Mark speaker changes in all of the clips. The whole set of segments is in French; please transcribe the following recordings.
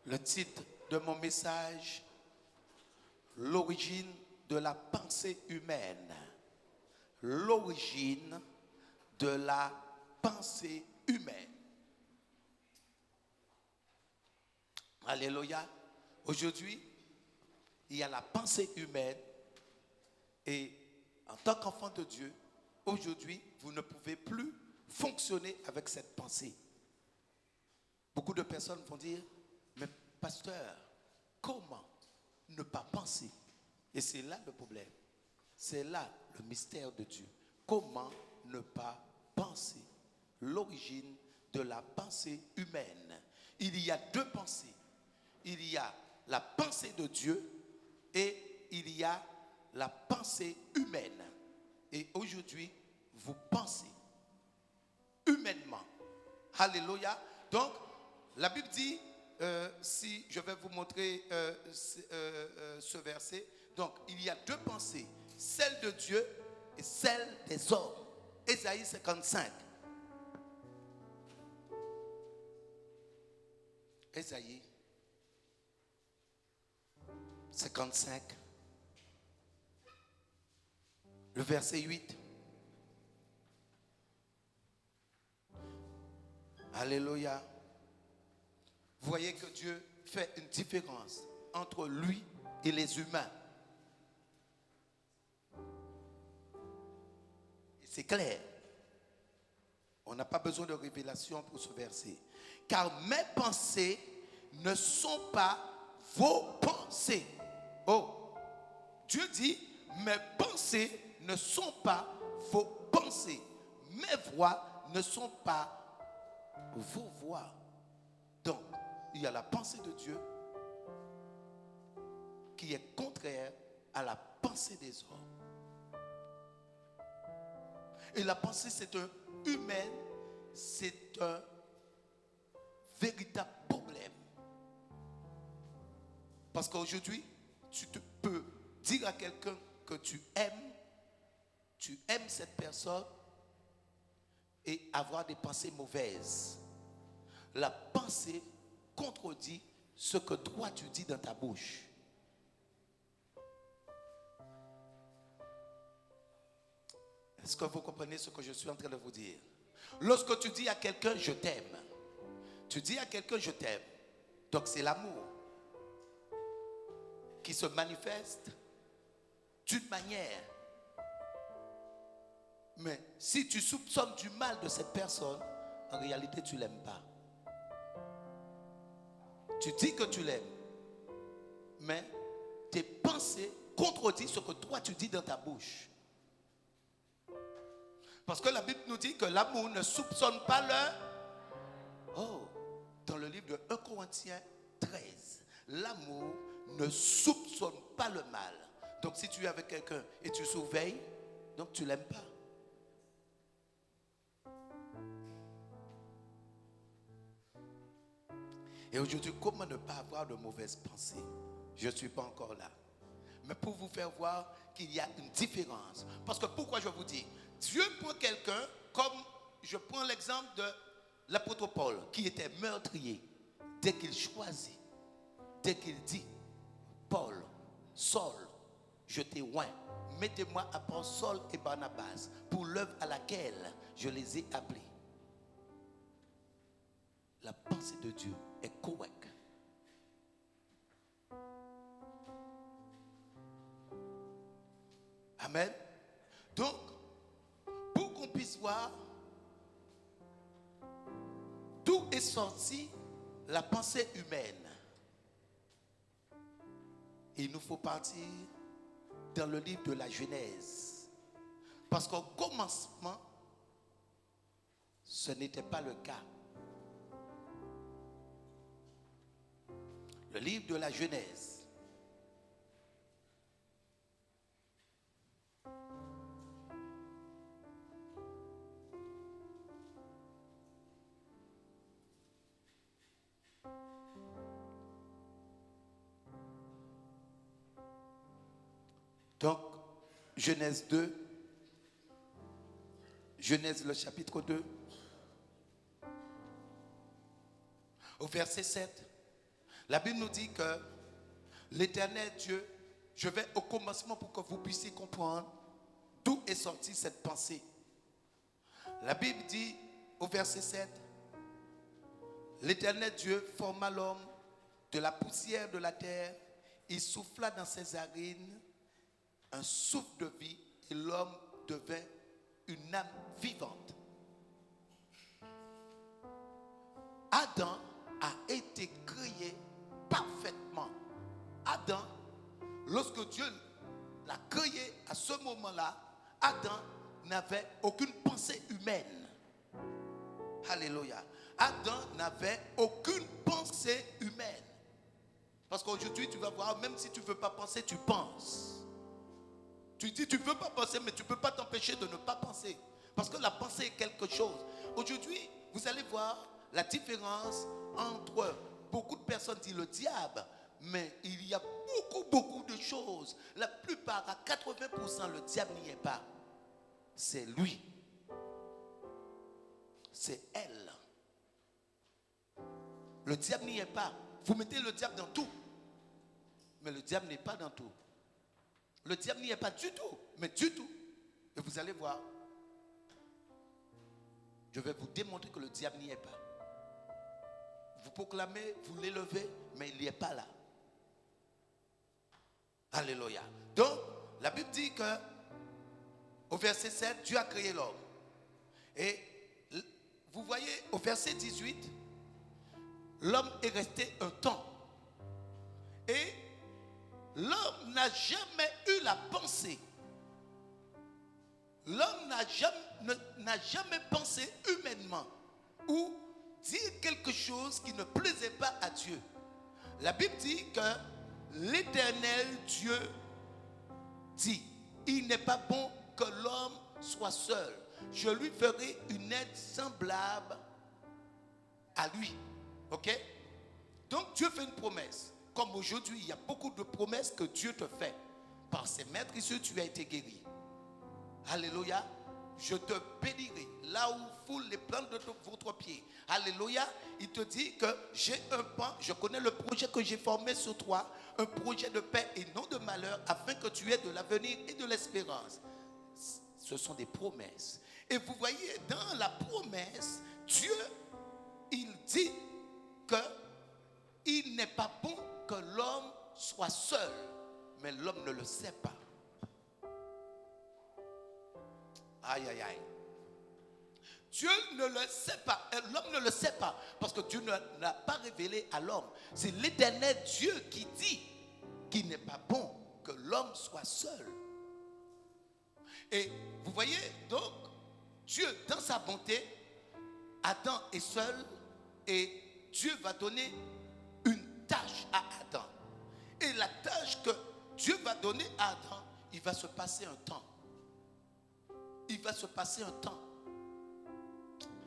Speaker 1: Le titre de mon message, l'origine de la pensée humaine. L'origine de la pensée humaine. Alléluia. Aujourd'hui, il y a la pensée humaine et en tant qu'enfant de Dieu, aujourd'hui, vous ne pouvez plus fonctionner avec cette pensée. Beaucoup de personnes vont dire, mais pasteur, comment ne pas penser? Et c'est là le problème. C'est là le mystère de Dieu. Comment ne pas penser? L'origine de la pensée humaine. Il y a deux pensées. Il y a la pensée de Dieu et il y a la pensée humaine. Et aujourd'hui, vous pensez humainement. Alléluia. Donc, la Bible dit, si je vais vous montrer ce verset, donc il y a deux pensées, celle de Dieu et celle des hommes. Ésaïe 55. Ésaïe 55, le verset 8. Alléluia. Vous voyez que Dieu fait une différence entre lui et les humains. Et c'est clair. On n'a pas besoin de révélation pour ce verset. Car mes pensées ne sont pas vos pensées. Oh, Dieu dit, mes pensées ne sont pas vos pensées. Mes voix ne sont pas vos voix. Donc, il y a la pensée de Dieu qui est contraire à la pensée des hommes. Et la pensée, c'est un humain, c'est un véritable problème. Parce qu'aujourd'hui, tu peux dire à quelqu'un que tu aimes cette personne et avoir des pensées mauvaises. La pensée contredit ce que toi tu dis dans ta bouche. Est-ce que vous comprenez ce que je suis en train de vous dire? Lorsque tu dis à quelqu'un je t'aime, tu dis à quelqu'un je t'aime, donc c'est l'amour qui se manifeste d'une manière. Mais si tu soupçonnes du mal de cette personne, en réalité tu ne l'aimes pas. Tu dis que tu l'aimes, mais tes pensées contredisent ce que toi tu dis dans ta bouche. Parce que la Bible nous dit que l'amour ne soupçonne pas le... Oh, dans le livre de 1 Corinthiens 13, l'amour ne soupçonne pas le mal. Donc si tu es avec quelqu'un et tu surveilles, donc tu ne l'aimes pas. Et aujourd'hui, comment ne pas avoir de mauvaises pensées? Je ne suis pas encore là. Mais pour vous faire voir qu'il y a une différence. Parce que pourquoi je vous dis, Dieu prend quelqu'un, comme je prends l'exemple de l'apôtre Paul, qui était meurtrier. Dès qu'il choisit, dès qu'il dit, Paul, Saul, je t'ai oint, mettez-moi apôtre Saul et Barnabas pour l'œuvre à laquelle je les ai appelés. La pensée de Dieu est correcte. Amen. Donc, pour qu'on puisse voir d'où est sortie la pensée humaine, il nous faut partir dans le livre de la Genèse. Parce qu'au commencement, ce n'était pas le cas. Le livre de la Genèse. Donc, Genèse 2, Genèse le chapitre 2, au verset 7. La Bible nous dit que l'Éternel Dieu, je vais au commencement pour que vous puissiez comprendre d'où est sortie cette pensée. La Bible dit au verset 7, l'Éternel Dieu forma l'homme de la poussière de la terre, il souffla dans ses narines un souffle de vie et l'homme devint une âme vivante. Adam a été créé parfaitement. Adam, lorsque Dieu l'a créé à ce moment-là, Adam n'avait aucune pensée humaine. Alléluia. Adam n'avait aucune pensée humaine. Parce qu'aujourd'hui, tu vas voir, même si tu ne veux pas penser, tu penses. Tu dis, tu ne veux pas penser, mais tu ne peux pas t'empêcher de ne pas penser. Parce que la pensée est quelque chose. Aujourd'hui, vous allez voir la différence entre beaucoup de personnes disent le diable, mais il y a beaucoup de choses. La plupart, à 80%, le diable n'y est pas. C'est lui. C'est elle. Le diable n'y est pas. Vous mettez le diable dans tout. Mais le diable n'est pas dans tout. Le diable n'y est pas du tout. Mais du tout. Et vous allez voir. Je vais vous démontrer que le diable n'y est pas. Vous proclamez, vous l'élevez, mais il n'y est pas là. Alléluia. Donc, la Bible dit que au verset 7, Dieu a créé l'homme. Et vous voyez, au verset 18, l'homme est resté un temps. Et l'homme n'a jamais eu la pensée. L'homme n'a jamais pensé humainement ou dire quelque chose qui ne plaisait pas à Dieu. La Bible dit que l'Éternel Dieu dit, il n'est pas bon que l'homme soit seul. Je lui ferai une aide semblable à lui. Ok? Donc Dieu fait une promesse. Comme aujourd'hui, il y a beaucoup de promesses que Dieu te fait. Par ses maîtres ici, tu as été guéri. Alléluia. Je te bénirai là où foule les plantes de votre pied. Alléluia. Il te dit que j'ai un plan, je connais le projet que j'ai formé sur toi, un projet de paix et non de malheur, afin que tu aies de l'avenir et de l'espérance. Ce sont des promesses. Et vous voyez, dans la promesse, Dieu, il dit que il n'est pas bon que l'homme soit seul, mais l'homme ne le sait pas. Aïe, aïe, aïe. Dieu ne le sait pas. L'homme ne le sait pas. Parce que Dieu ne l'a pas révélé à l'homme. C'est l'Éternel Dieu qui dit qu'il n'est pas bon que l'homme soit seul. Et vous voyez, donc, Dieu, dans sa bonté, Adam est seul et Dieu va donner une tâche à Adam. Et la tâche que Dieu va donner à Adam, il va se passer un temps. Il va se passer un temps.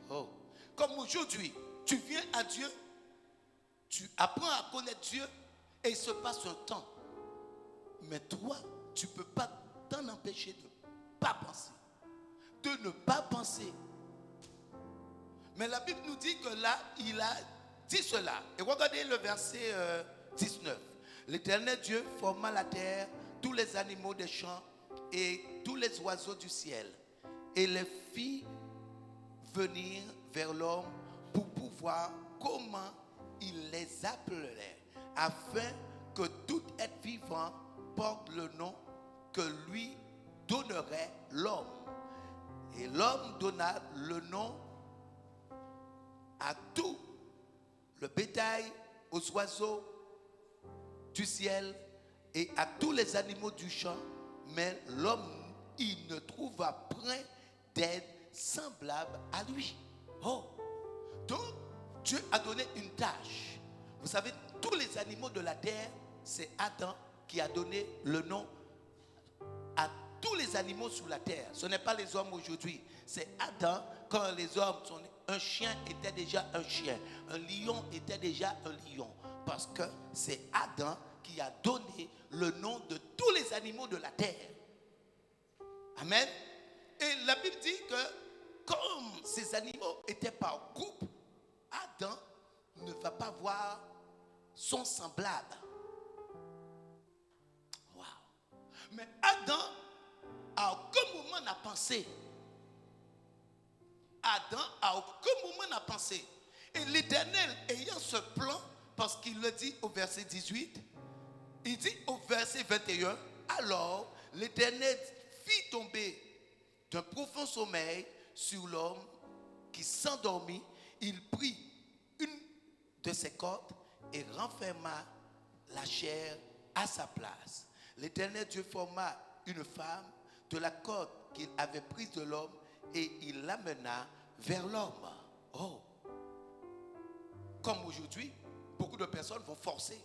Speaker 1: Oh. Comme aujourd'hui, tu viens à Dieu, tu apprends à connaître Dieu et il se passe un temps. Mais toi, tu ne peux pas t'en empêcher de ne pas penser. De ne pas penser. Mais la Bible nous dit que là, il a dit cela. Et regardez le verset 19. L'Éternel Dieu forma la terre, tous les animaux des champs et tous les oiseaux du ciel. Et les fit venir vers l'homme pour pouvoir comment il les appelait, afin que tout être vivant porte le nom que lui donnerait l'homme. Et l'homme donna le nom à tout le bétail, aux oiseaux du ciel et à tous les animaux du champ, mais l'homme, il ne trouva point d'aide semblable à lui. Oh, donc Dieu a donné une tâche. Vous savez, tous les animaux de la terre, c'est Adam qui a donné le nom à tous les animaux sur la terre. Ce n'est pas les hommes aujourd'hui. C'est Adam, quand les hommes sont nés, un chien était déjà un chien, un lion était déjà un lion. Parce que c'est Adam qui a donné le nom de tous les animaux de la terre. Amen. Et la Bible dit que comme ces animaux étaient par groupe, Adam ne va pas voir sont semblables. Wow. Mais Adam, à aucun moment n'a pensé. Adam, à aucun moment n'a pensé. Et l'Éternel, ayant ce plan, parce qu'il le dit au verset 18, il dit au verset 21, alors l'Éternel fit tomber d'un profond sommeil sur l'homme qui s'endormit. Il prit une de ses cordes et renferma la chair à sa place. L'Éternel Dieu forma une femme de la corde qu'il avait prise de l'homme et il l'amena vers l'homme. Oh! Comme aujourd'hui, beaucoup de personnes vont forcer,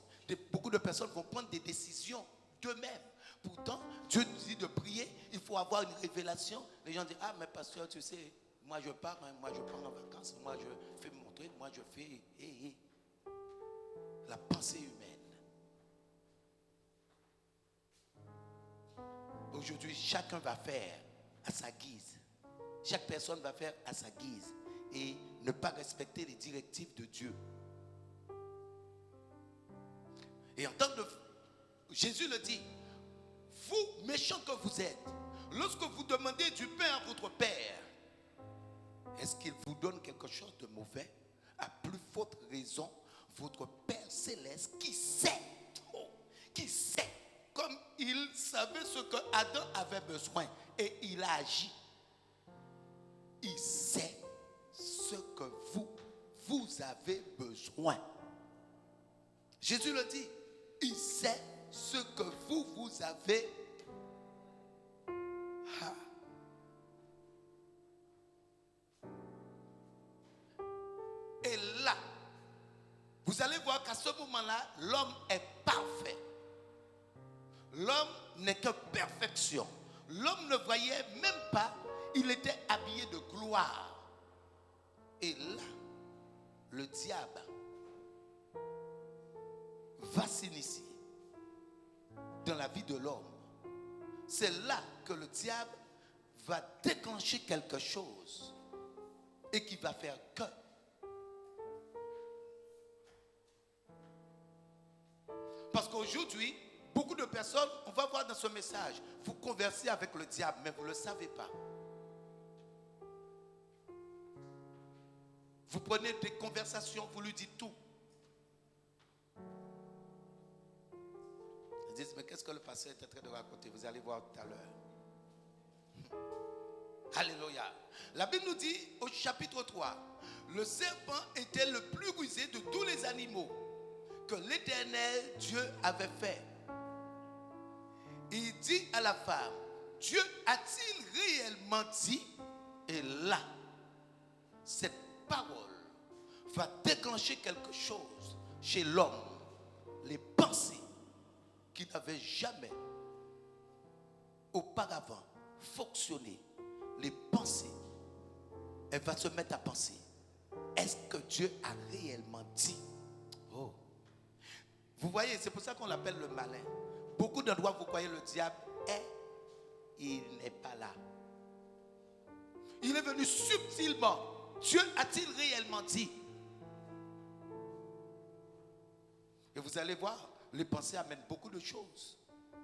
Speaker 1: beaucoup de personnes vont prendre des décisions d'eux-mêmes. Pourtant, Dieu nous dit de prier, il faut avoir une révélation. Les gens disent, ah mais pasteur, tu sais, moi je pars, moi je pars en vacances, moi je fais mon truc, moi je fais... La pensée humaine. Aujourd'hui, chacun va faire à sa guise. Chaque personne va faire à sa guise et ne pas respecter les directives de Dieu. Et en tant que Jésus le dit, vous méchants que vous êtes, lorsque vous demandez du pain à votre Père, est-ce qu'il vous donne quelque chose de mauvais? À plus forte raison, votre Père céleste qui sait, comme il savait ce que Adam avait besoin et il a agi. Il sait ce que vous avez besoin. Jésus le dit, il sait ce que vous avez. Ah. Et là, vous allez voir qu'à ce moment-là, l'homme est parfait. L'homme n'est que perfection. L'homme ne voyait même pas, il était habillé de gloire. Et là, le diable va s'initier dans la vie de l'homme. C'est là que le diable va déclencher quelque chose et qui va faire que parce qu'aujourd'hui, beaucoup de personnes, on va voir dans ce message, vous conversez avec le diable, mais vous ne le savez pas. Vous prenez des conversations, vous lui dites tout. Ils disent, mais qu'est-ce que le pasteur est en train de raconter? Vous allez voir tout à l'heure. Alléluia. La Bible nous dit au chapitre 3, le serpent était le plus rusé de tous les animaux que l'Éternel Dieu avait fait. Il dit à la femme, Dieu a-t-il réellement dit? Et là, cette parole va déclencher quelque chose chez l'homme. Les pensées qui n'avaient jamais auparavant fonctionné. Les pensées, elle va se mettre à penser. Est-ce que Dieu a réellement dit? Oh. Vous voyez, c'est pour ça qu'on l'appelle le malin. Beaucoup d'endroits, vous croyez le diable est, il n'est pas là. Il est venu subtilement. Dieu a-t-il réellement dit? Et vous allez voir, les pensées amènent beaucoup de choses.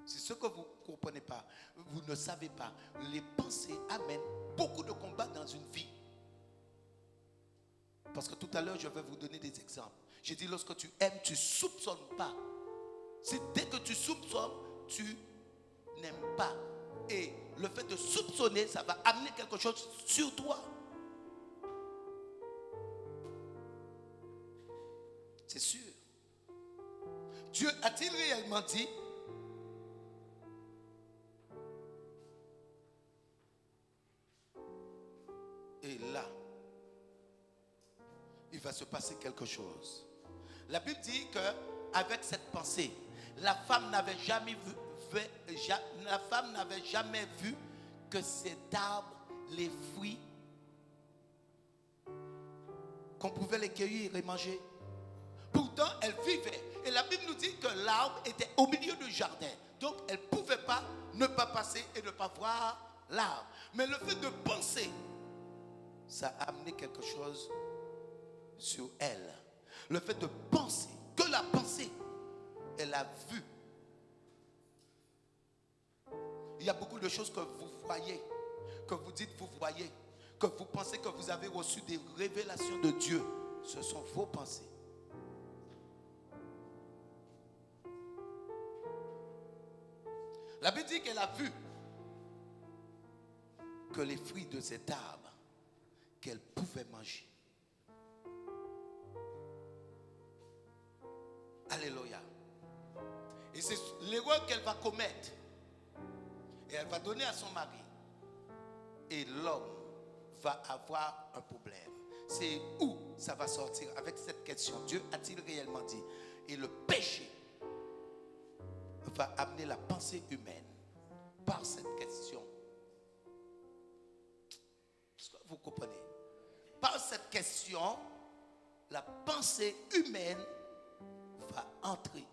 Speaker 1: C'est ce que vous ne comprenez pas. Vous ne savez pas. Les pensées amènent beaucoup de combats dans une vie. Parce que tout à l'heure, je vais vous donner des exemples. J'ai dit, lorsque tu aimes, tu ne soupçonnes pas. C'est dès que tu soupçonnes, tu n'aimes pas. Et le fait de soupçonner, ça va amener quelque chose sur toi. C'est sûr. Dieu a-t-il réellement dit? Et là, il va se passer quelque chose. La Bible dit qu'avec cette pensée, la femme n'avait jamais vu que cet arbre, les fruits, qu'on pouvait les cueillir et manger. Pourtant, elle vivait. Et la Bible nous dit que l'arbre était au milieu du jardin. Donc, elle ne pouvait pas ne pas passer et ne pas voir l'arbre. Mais le fait de penser, ça a amené quelque chose sur elle. Le fait de penser, que la pensée la vue. Il y a beaucoup de choses que vous voyez, que vous dites vous voyez, que vous pensez que vous avez reçu des révélations de Dieu. Ce sont vos pensées. La Bible dit qu'elle a vu que les fruits de cet arbre qu'elle pouvait manger. Alléluia. Et c'est l'erreur qu'elle va commettre. Et elle va donner à son mari. Et l'homme va avoir un problème. C'est où ça va sortir avec cette question. Dieu a-t-il réellement dit? Et le péché va amener la pensée humaine par cette question. Est-ce que vous comprenez? Par cette question, la pensée humaine va entrer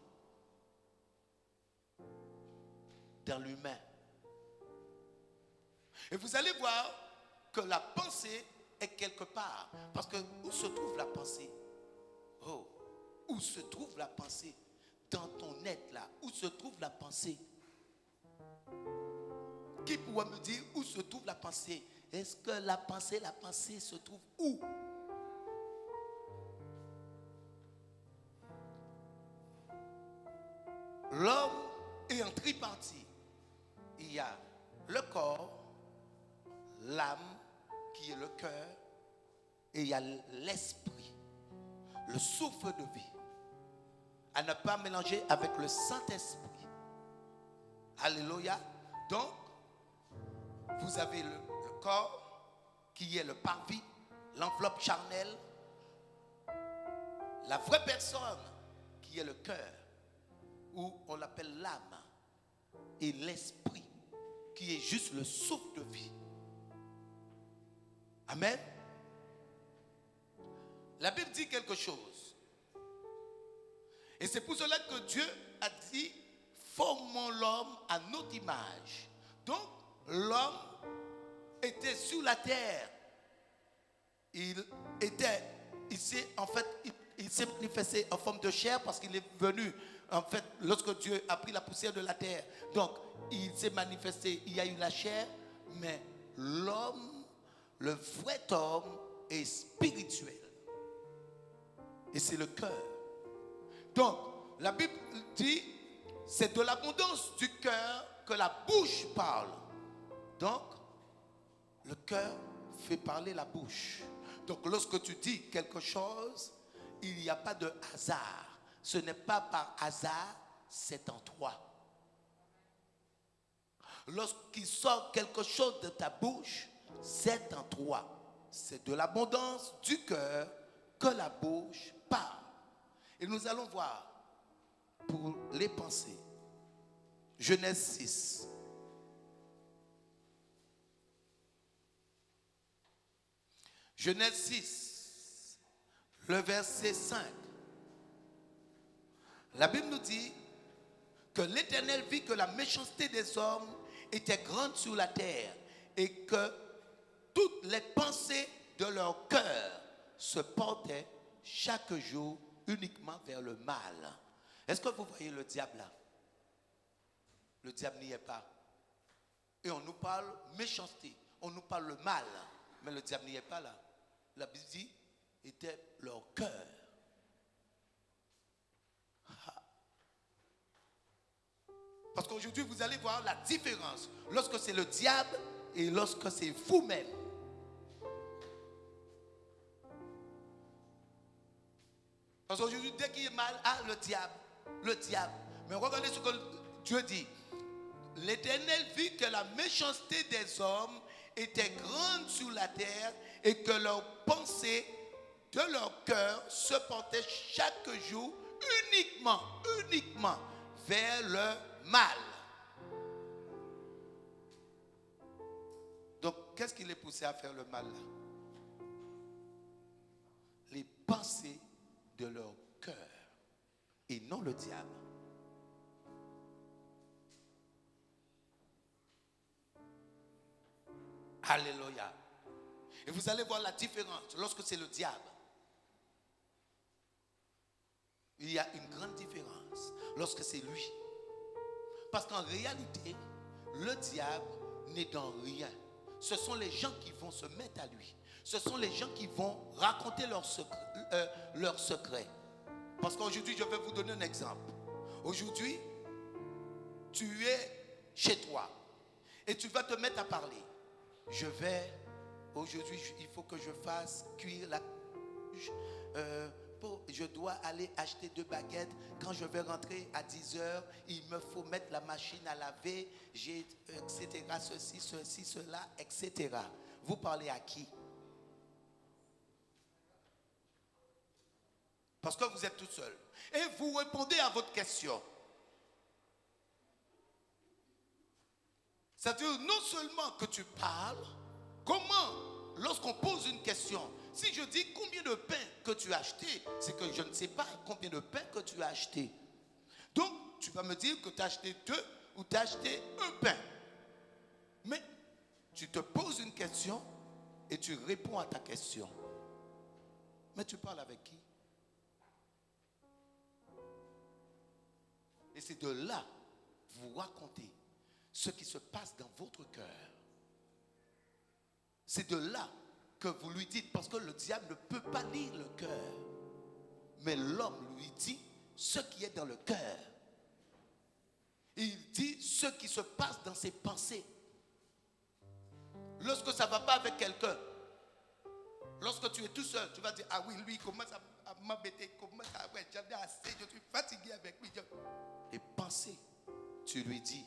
Speaker 1: dans l'humain. Et vous allez voir que la pensée est quelque part. Parce que où se trouve la pensée? Oh, où se trouve la pensée? Dans ton être là, où se trouve la pensée? Qui pourrait me dire où se trouve la pensée? Est-ce que la pensée se trouve où? L'homme est en tripartie. Il y a le corps, l'âme, qui est le cœur, et il y a l'esprit, le souffle de vie. À ne pas mélanger avec le Saint-Esprit. Alléluia. Donc, vous avez le corps, qui est le parvis, l'enveloppe charnelle. La vraie personne, qui est le cœur, ou on l'appelle l'âme. Et l'esprit, qui est juste le souffle de vie. Amen. La Bible dit quelque chose. Et c'est pour cela que Dieu a dit, formons l'homme à notre image. Donc, l'homme était sur la terre. Il s'est manifesté en forme de chair parce qu'il est venu, en fait, lorsque Dieu a pris la poussière de la terre. Donc, il s'est manifesté, il y a eu la chair, mais l'homme, le vrai homme, est spirituel. Et c'est le cœur. Donc, la Bible dit, c'est de l'abondance du cœur que la bouche parle. Donc, le cœur fait parler la bouche. Donc, lorsque tu dis quelque chose, il n'y a pas de hasard. Ce n'est pas par hasard, c'est en toi. Lorsqu'il sort quelque chose de ta bouche, c'est en toi. C'est de l'abondance du cœur que la bouche parle. Et nous allons voir pour les pensées. Genèse 6. Genèse 6, le verset 5. La Bible nous dit que l'Éternel vit que la méchanceté des hommes était grande sur la terre et que toutes les pensées de leur cœur se portaient chaque jour uniquement vers le mal. Est-ce que vous voyez le diable là? Le diable n'y est pas. Et on nous parle méchanceté, on nous parle le mal, mais le diable n'y est pas là. La Bible dit, était leur cœur. Parce qu'aujourd'hui, vous allez voir la différence lorsque c'est le diable et lorsque c'est vous-même. Parce qu'aujourd'hui, dès qu'il est mal, le diable, le diable. Mais regardez ce que Dieu dit. L'Éternel vit que la méchanceté des hommes était grande sur la terre et que leurs pensées de leur cœur se portaient chaque jour uniquement vers le mal. Donc, qu'est-ce qui les poussait à faire le mal là? Les pensées de leur cœur et non le diable. Alléluia. Et vous allez voir la différence lorsque c'est le diable. Il y a une grande différence lorsque c'est lui. Parce qu'en réalité, le diable n'est dans rien. Ce sont les gens qui vont se mettre à lui. Ce sont les gens qui vont raconter leurs secrets. Parce qu'aujourd'hui, je vais vous donner un exemple. Aujourd'hui, tu es chez toi et tu vas te mettre à parler. Aujourd'hui, il faut que je fasse cuire je dois aller acheter 2 baguettes. Quand je vais rentrer à 10h, il me faut mettre la machine à laver, etc. Ceci, cela, etc. Vous parlez à qui? Parce que vous êtes tout seul. Et vous répondez à votre question. C'est-à-dire non seulement que tu parles, comment, lorsqu'on pose une question, si je dis combien de pain que tu as acheté, c'est que je ne sais pas combien de pain que tu as acheté. Donc, tu vas me dire que tu as acheté 2 ou tu as acheté un pain. Mais tu te poses une question et tu réponds à ta question. Mais tu parles avec qui? Et c'est de là, vous racontez ce qui se passe dans votre cœur. C'est de là que vous lui dites, parce que le diable ne peut pas lire le cœur. Mais l'homme lui dit ce qui est dans le cœur. Il dit ce qui se passe dans ses pensées. Lorsque ça ne va pas avec quelqu'un, lorsque tu es tout seul, tu vas dire, ah oui, lui, il commence à m'embêter, j'en ai assez, je suis fatigué avec lui. Et pensez, tu lui dis,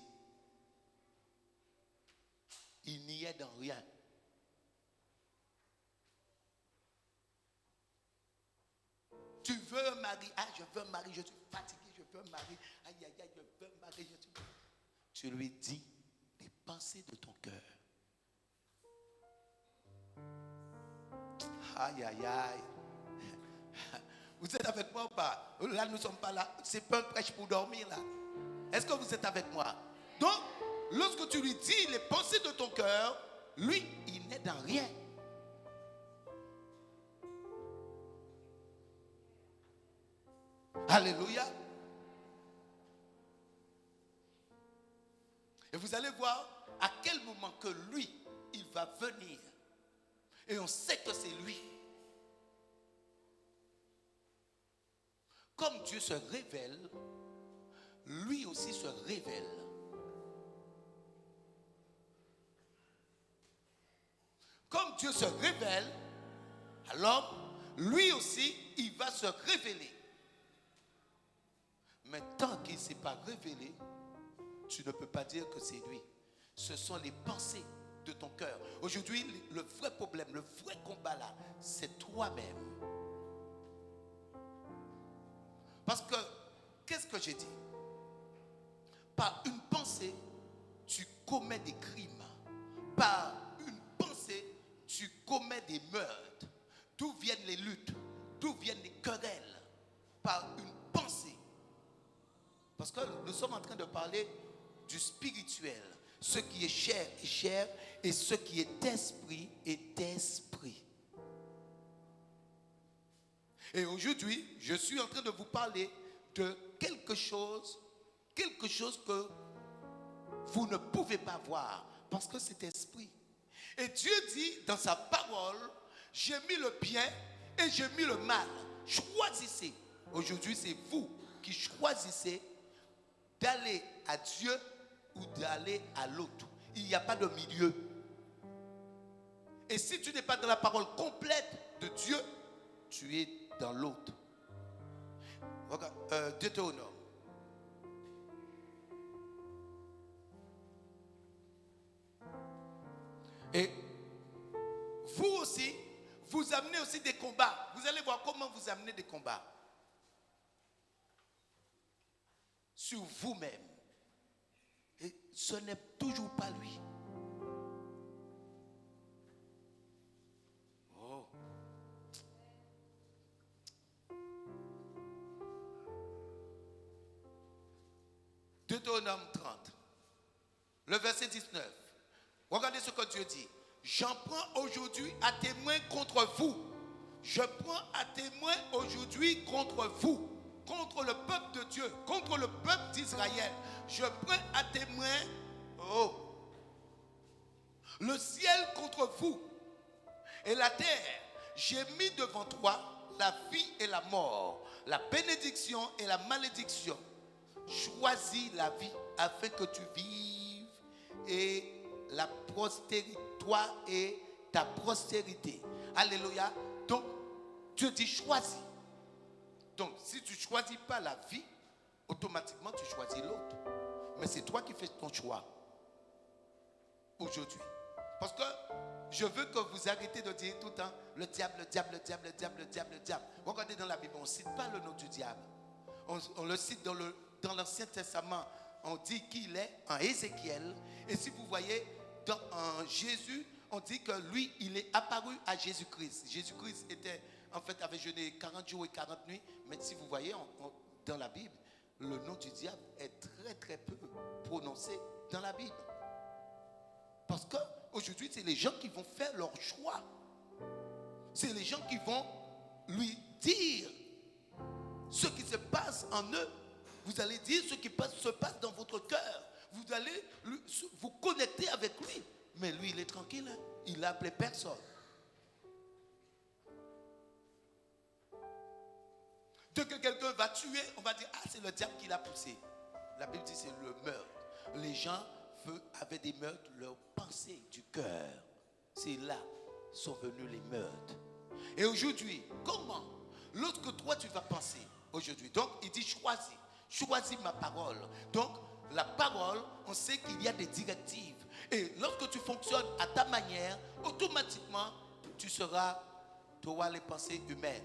Speaker 1: il n'y est dans rien. Tu veux un mari, ah je veux un mari, je suis fatigué, je veux un mari, aïe aïe aïe, je veux un mari, Tu lui dis les pensées de ton cœur. Aïe aïe aïe. Vous êtes avec moi ou pas? Là nous ne sommes pas là, c'est pas un prêche pour dormir là. Est-ce que vous êtes avec moi? Donc, lorsque tu lui dis les pensées de ton cœur, lui, il n'est dans rien. Alléluia. Et vous allez voir à quel moment que lui, il va venir. Et on sait que c'est lui. Comme Dieu se révèle, lui aussi se révèle. Comme Dieu se révèle à l'homme, lui aussi, il va se révéler. Mais tant qu'il ne s'est pas révélé, tu ne peux pas dire que c'est lui. Ce sont les pensées de ton cœur. Aujourd'hui, le vrai problème, le vrai combat là, c'est toi-même. Parce que, qu'est-ce que j'ai dit? Par une pensée, tu commets des crimes. Par une pensée, tu commets des meurtres. D'où viennent les luttes? D'où viennent les querelles? Par une pensée. Parce que nous sommes en train de parler du spirituel. Ce qui est chair est chair et ce qui est esprit est esprit. Et aujourd'hui, je suis en train de vous parler de quelque chose que vous ne pouvez pas voir parce que c'est esprit. Et Dieu dit dans sa parole, j'ai mis le bien et j'ai mis le mal. Choisissez. Aujourd'hui, c'est vous qui choisissez d'aller à Dieu ou d'aller à l'autre. Il n'y a pas de milieu. Et si tu n'es pas dans la parole complète de Dieu, tu es dans l'autre. Regarde, Deutéronome. Et vous aussi, vous amenez aussi des combats. Vous allez voir comment vous amenez des combats. Sur vous-même. Et ce n'est toujours pas lui. Oh. Deutéronome 30, le verset 19. Regardez ce que Dieu dit. J'en prends aujourd'hui à témoin contre vous. Je prends à témoin aujourd'hui contre vous contre le peuple de Dieu, contre le peuple d'Israël. Je prends à témoin, le ciel contre vous et la terre. J'ai mis devant toi la vie et la mort, la bénédiction et la malédiction. Choisis la vie afin que tu vives et la postérité, toi et ta postérité. Alléluia. Donc, Dieu dit choisis. Donc, si tu ne choisis pas la vie, automatiquement tu choisis l'autre. Mais c'est toi qui fais ton choix aujourd'hui. Parce que je veux que vous arrêtez de dire tout le temps le diable, le diable, le diable, le diable, le diable, le diable. Regardez dans la Bible, on ne cite pas le nom du diable. On le cite dans l'Ancien Testament. On dit qu'il est en Ézéchiel. Et si vous voyez en Jésus, on dit que lui, il est apparu à Jésus-Christ. Jésus-Christ avait jeûné 40 jours et 40 nuits. Mais si vous voyez dans la Bible, le nom du diable est très très peu prononcé dans la Bible. Parce qu'aujourd'hui, c'est les gens qui vont faire leur choix. C'est les gens qui vont lui dire ce qui se passe en eux. Vous allez dire ce qui se passe dans votre cœur. Vous allez vous connecter avec lui. Mais lui, il est tranquille. Hein? Il n'a appelé personne. Dès que quelqu'un va tuer, on va dire, c'est le diable qui l'a poussé. La Bible dit c'est le meurtre. Les gens avaient des meurtres, leurs pensées du cœur. C'est là sont venus les meurtres. Et aujourd'hui, comment? Lorsque toi tu vas penser aujourd'hui, donc il dit choisis ma parole. Donc la parole, on sait qu'il y a des directives. Et lorsque tu fonctionnes à ta manière, automatiquement, tu auras les pensées humaines.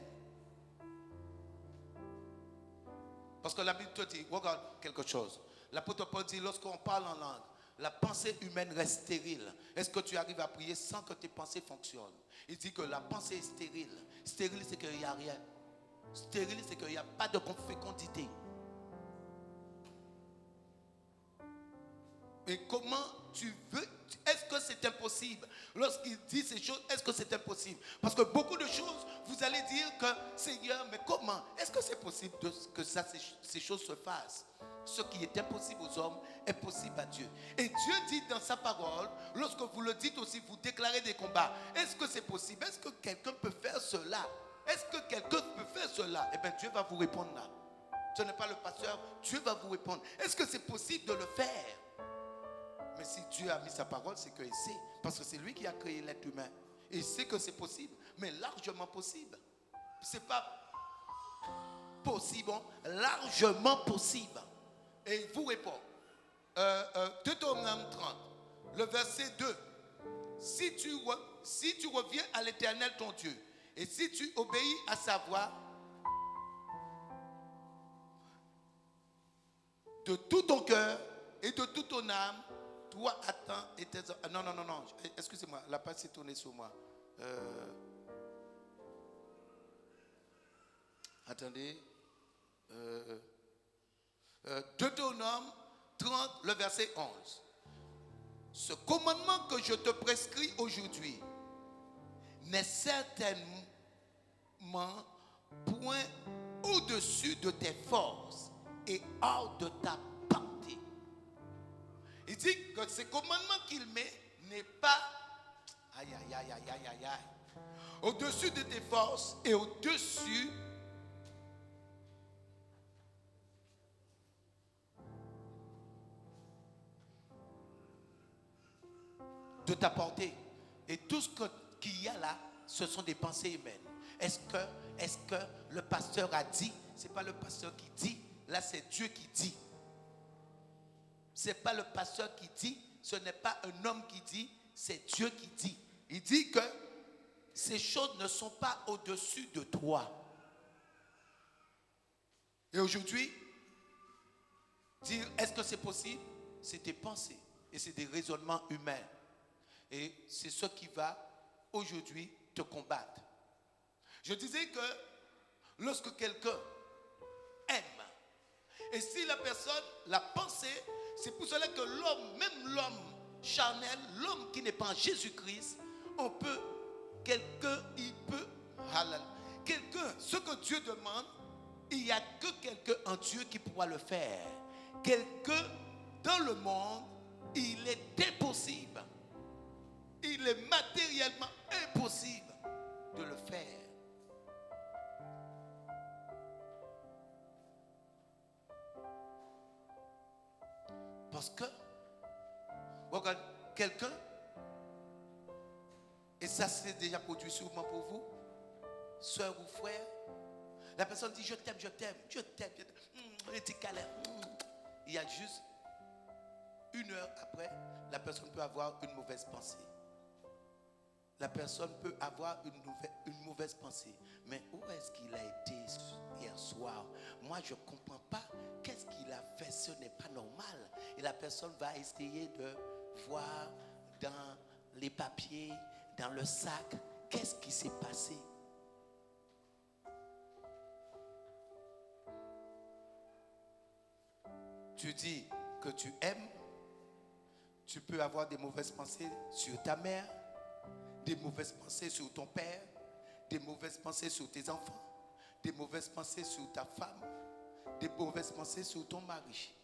Speaker 1: Parce que la Bible te dit, regarde quelque chose. L'apôtre Paul dit, lorsqu'on parle en langue, la pensée humaine reste stérile. Est-ce que tu arrives à prier sans que tes pensées fonctionnent? Il dit que la pensée est stérile. Stérile, c'est qu'il n'y a rien. Stérile, c'est qu'il n'y a pas de fécondité. Et comment tu veux? Est-ce que c'est impossible? Lorsqu'il dit ces choses, est-ce que c'est impossible? Parce que beaucoup de choses, vous allez dire que Seigneur, mais comment? Est-ce que c'est possible que ces choses se fassent? Ce qui est impossible aux hommes est possible à Dieu. Et Dieu dit dans sa parole, lorsque vous le dites aussi, vous déclarez des combats. Est-ce que c'est possible? Est-ce que quelqu'un peut faire cela? Est-ce que quelqu'un peut faire cela? Eh bien, Dieu va vous répondre là. Ce n'est pas le pasteur, Dieu va vous répondre. Est-ce que c'est possible de le faire? Mais si Dieu a mis sa parole, c'est qu'il sait. Parce que c'est lui qui a créé l'être humain. Et il sait que c'est possible, mais largement possible. Ce n'est pas possible, largement possible. Et il vous répond. Deutéronome 30, le verset 2. Si tu reviens à l'Éternel ton Dieu, et si tu obéis à sa voix, de tout ton cœur et de toute ton âme, toi attends et tes... Non, excusez-moi, la page s'est tournée sur moi. Attendez. Deutéronome 30, le verset 11. Ce commandement que je te prescris aujourd'hui n'est certainement point au-dessus de tes forces et hors de ta portée. Il dit que ce commandement qu'il met n'est pas au-dessus de tes forces et au-dessus de ta portée. Et tout ce qu'il y a là, ce sont des pensées humaines. Est-ce que le pasteur a dit? Ce n'est pas le pasteur qui dit. Là, c'est Dieu qui dit. Ce n'est pas le pasteur qui dit. Ce n'est pas un homme qui dit. C'est Dieu qui dit. Il dit que ces choses ne sont pas au-dessus de toi. Et aujourd'hui, dire est-ce que c'est possible? C'est tes pensées. Et c'est des raisonnements humains. Et c'est ce qui va aujourd'hui te combattre. Je disais que lorsque quelqu'un aime, et si la personne, la pensée, c'est pour cela que l'homme, même l'homme charnel, l'homme qui n'est pas en Jésus-Christ, quelqu'un, ce que Dieu demande, il n'y a que quelqu'un en Dieu qui pourra le faire. Quelqu'un dans le monde, il est impossible. Il est matériellement impossible de le faire. Parce que, regarde, quelqu'un, et ça s'est déjà produit sûrement pour vous, soeur ou frère, la personne dit je t'aime, je t'aime, je t'aime, je t'aime. Et tu câlin. Il y a juste 1 heure après, la personne peut avoir une mauvaise pensée. La personne peut avoir une mauvaise pensée. Mais où est-ce qu'il a été hier soir? Moi, je ne comprends pas. Qu'est-ce qu'il a fait? Ce n'est pas normal. Et la personne va essayer de voir dans les papiers, dans le sac, qu'est-ce qui s'est passé. Tu dis que tu aimes, tu peux avoir des mauvaises pensées sur ta mère, des mauvaises pensées sur ton père, des mauvaises pensées sur tes enfants, des mauvaises pensées sur ta femme, des mauvaises pensées sur ton mari.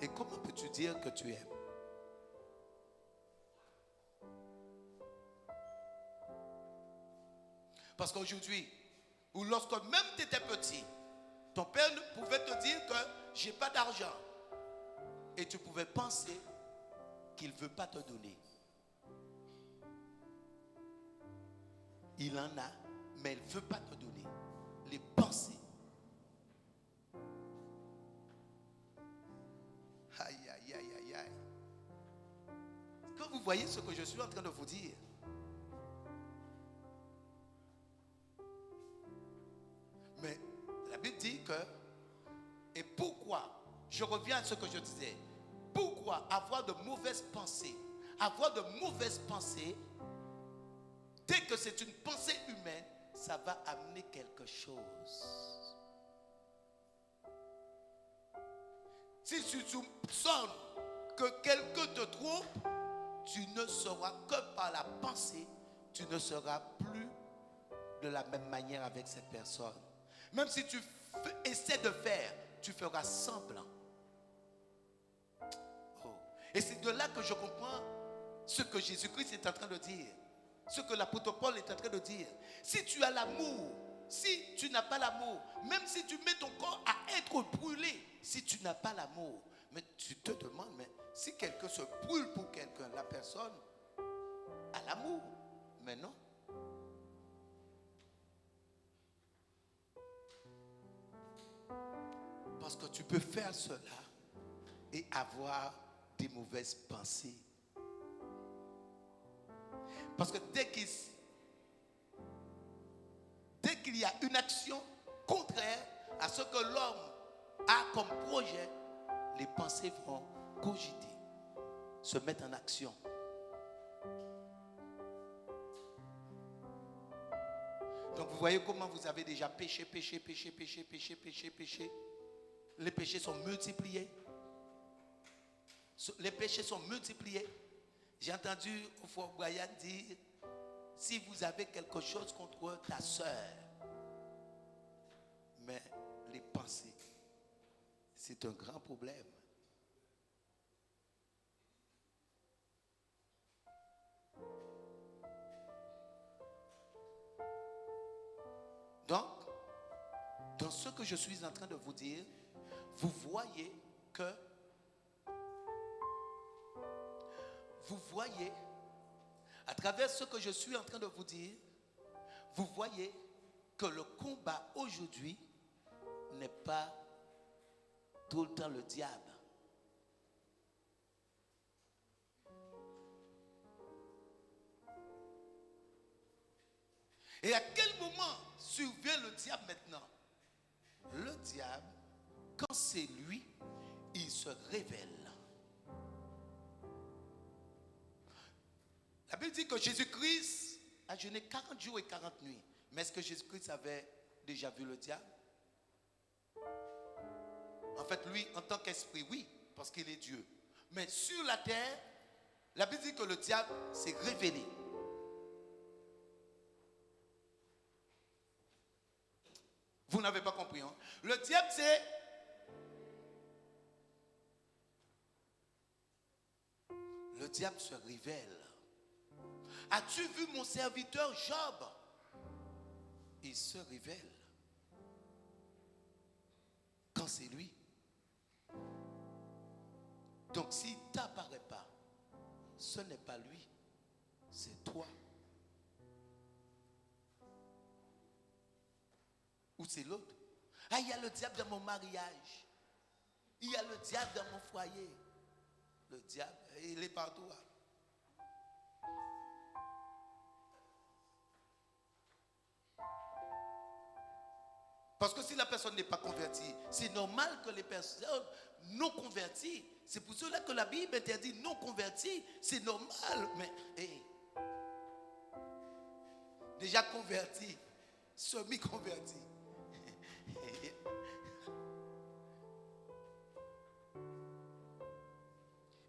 Speaker 1: Et comment peux-tu dire que tu aimes? Parce qu'aujourd'hui, ou lorsque même tu étais petit, ton père pouvait te dire que j'ai pas d'argent. Et tu pouvais penser qu'il ne veut pas te donner. Il en a, mais il ne veut pas te donner. Les pensées. Aïe, aïe, aïe, aïe, aïe. Est-ce que vous voyez ce que je suis en train de vous dire? Mais la Bible dit que, et pourquoi, je reviens à ce que je disais, pourquoi avoir de mauvaises pensées? Avoir de mauvaises pensées, dès que c'est une pensée humaine, ça va amener quelque chose. Si tu soupçonnes que quelqu'un te trompe, tu ne seras que par la pensée, tu ne seras plus de la même manière avec cette personne. Même si tu essaies de faire, tu feras semblant. Oh. Et c'est de là que je comprends ce que Jésus-Christ est en train de dire. Ce que l'apôtre Paul est en train de dire. Si tu as l'amour, si tu n'as pas l'amour, même si tu mets ton corps à être brûlé, si tu n'as pas l'amour, mais tu te demandes, mais si quelqu'un se brûle pour quelqu'un, la personne a l'amour. Mais non. Parce que tu peux faire cela et avoir des mauvaises pensées. Parce que dès qu'il y a une action contraire à ce que l'homme a comme projet, les pensées vont cogiter, se mettre en action. Donc vous voyez comment vous avez déjà péché. Les péchés sont multipliés. Les péchés sont multipliés. J'ai entendu au Fort Brian dire, si vous avez quelque chose contre ta soeur, mais les pensées, c'est un grand problème. Donc, dans ce que je suis en train de vous dire, vous voyez à travers ce que je suis en train de vous dire, vous voyez que le combat aujourd'hui n'est pas tout le temps le diable. Et à quel moment survient le diable maintenant? Le diable, quand c'est lui, il se révèle. La Bible dit que Jésus-Christ a jeûné 40 jours et 40 nuits. Mais est-ce que Jésus-Christ avait déjà vu le diable? En fait, lui, en tant qu'esprit, oui, parce qu'il est Dieu. Mais sur la terre, la Bible dit que le diable s'est révélé. Vous n'avez pas compris. Hein? Le diable, c'est... Le diable se révèle. As-tu vu mon serviteur Job? Il se révèle. Quand c'est lui. Donc s'il ne t'apparaît pas, ce n'est pas lui, c'est toi. Ou c'est l'autre. Ah, il y a le diable dans mon mariage. Il y a le diable dans mon foyer. Le diable, il est partout. Parce que si la personne n'est pas convertie, c'est normal que les personnes non converties, c'est pour cela que la Bible interdit non convertis, c'est normal. Mais déjà converti, semi-converti.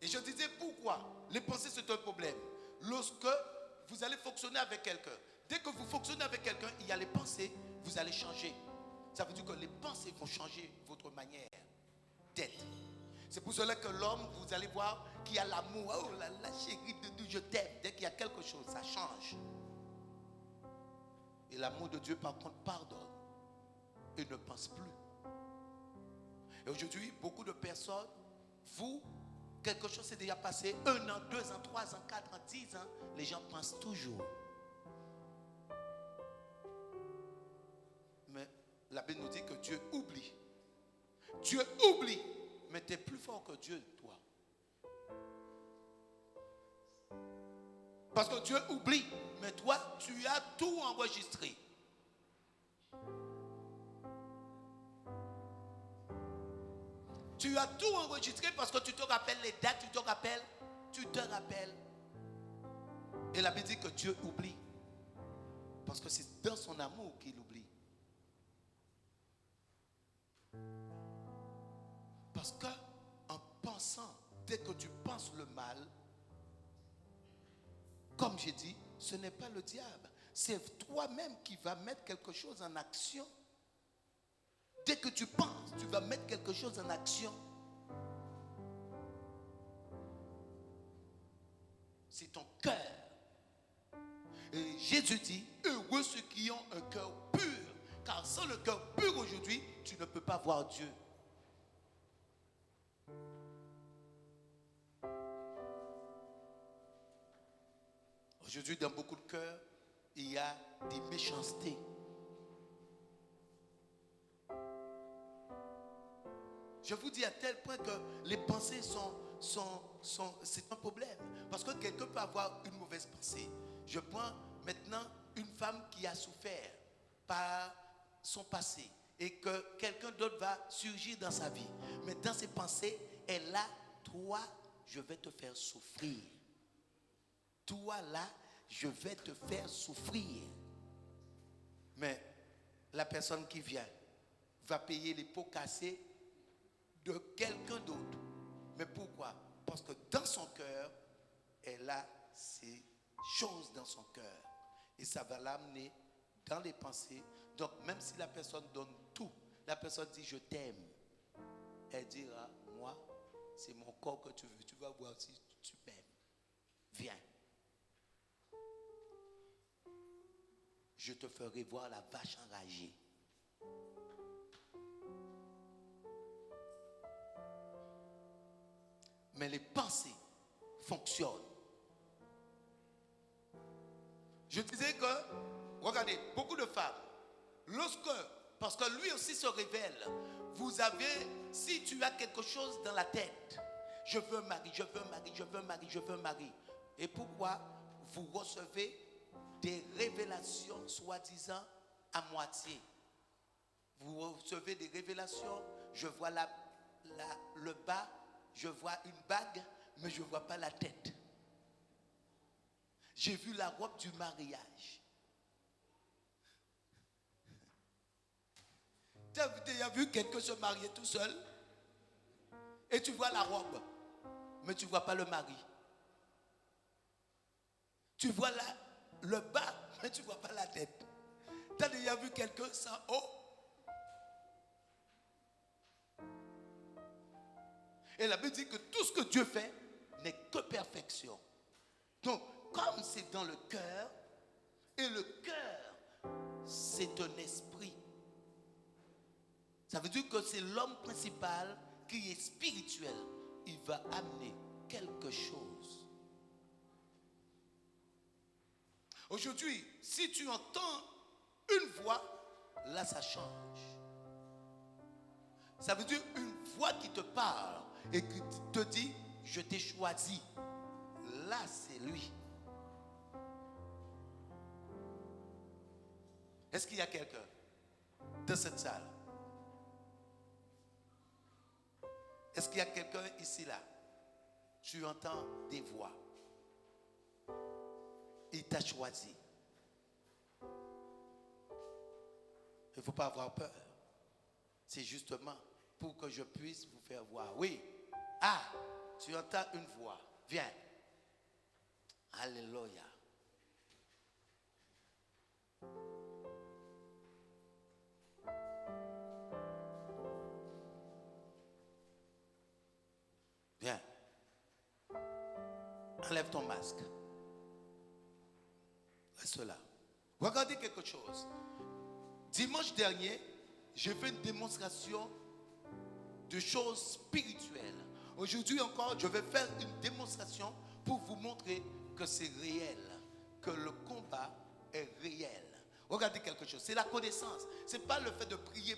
Speaker 1: Et je disais pourquoi les pensées c'est un problème. Lorsque vous allez fonctionner avec quelqu'un, dès que vous fonctionnez avec quelqu'un, il y a les pensées, vous allez changer. Ça veut dire que les pensées vont changer votre manière d'être. C'est pour cela que l'homme, vous allez voir qu'il y a l'amour. Oh la chérie de Dieu, je t'aime. Dès qu'il y a quelque chose, ça change. Et l'amour de Dieu, par contre, pardonne et ne pense plus. Et aujourd'hui, beaucoup de personnes, vous, quelque chose s'est déjà passé, 1 an, 2 ans, 3 ans, 4 ans, 10 ans, les gens pensent toujours. Mais la Bible nous dit que Dieu oublie. Dieu oublie, mais tu es plus fort que Dieu, toi. Parce que Dieu oublie, mais toi, tu as tout enregistré. Tu as tout enregistré parce que tu te rappelles les dates, tu te rappelles. Et la Bible dit que Dieu oublie. Parce que c'est dans son amour qu'il oublie. Parce que en pensant, dès que tu penses le mal, comme j'ai dit, ce n'est pas le diable. C'est toi-même qui vas mettre quelque chose en action. Dès que tu penses, tu vas mettre quelque chose en action. C'est ton cœur. Et Jésus dit, heureux ceux qui ont un cœur pur. Car sans le cœur pur aujourd'hui, tu ne peux pas voir Dieu. Aujourd'hui, dans beaucoup de cœurs, il y a des méchancetés. Je vous dis à tel point que les pensées c'est un problème. Parce que quelqu'un peut avoir une mauvaise pensée. Je prends maintenant une femme qui a souffert par son passé et que quelqu'un d'autre va surgir dans sa vie. Mais dans ses pensées, elle a, toi, je vais te faire souffrir. Toi là, je vais te faire souffrir. Mais la personne qui vient va payer les pots cassés de quelqu'un d'autre. Mais pourquoi? Parce que dans son cœur, elle a ces choses dans son cœur. Et ça va l'amener dans les pensées. Donc même si la personne donne tout, la personne dit je t'aime, elle dira moi, c'est mon corps que tu veux. Tu vas voir si tu m'aimes. Viens. Je te ferai voir la vache enragée. Mais les pensées fonctionnent. Je disais que, regardez, beaucoup de femmes, parce que lui aussi se révèle, vous avez, si tu as quelque chose dans la tête, je veux un mari, je veux un mari, je veux un mari, je veux un mari. Et pourquoi vous recevez des révélations soi-disant à moitié? Vous recevez des révélations, je vois le bas, je vois une bague, mais je ne vois pas la tête. J'ai vu la robe du mariage. Tu as déjà vu quelqu'un se marier tout seul? Et tu vois la robe, mais tu ne vois pas le mari. Tu vois le bas, mais tu ne vois pas la tête. Tu as déjà vu quelqu'un sans haut? Et la Bible dit que tout ce que Dieu fait n'est que perfection. Donc, comme c'est dans le cœur, et le cœur, c'est un esprit. Ça veut dire que c'est l'homme principal qui est spirituel. Il va amener quelque chose. Aujourd'hui, si tu entends une voix, là ça change. Ça veut dire une voix qui te parle et qui te dit, je t'ai choisi. Là, c'est lui. Est-ce qu'il y a quelqu'un dans cette salle? Est-ce qu'il y a quelqu'un ici, là? Tu entends des voix. Il t'a choisi. Il ne faut pas avoir peur. C'est justement pour que je puisse vous faire voir. Oui. Ah, tu entends une voix. Viens. Alléluia. Viens. Enlève ton masque. Reste là. Regardez quelque chose. Dimanche dernier, j'ai fait une démonstration de choses spirituelles. Aujourd'hui encore, je vais faire une démonstration pour vous montrer que c'est réel, que le combat est réel. Regardez quelque chose, c'est la connaissance. Ce n'est pas le fait de prier.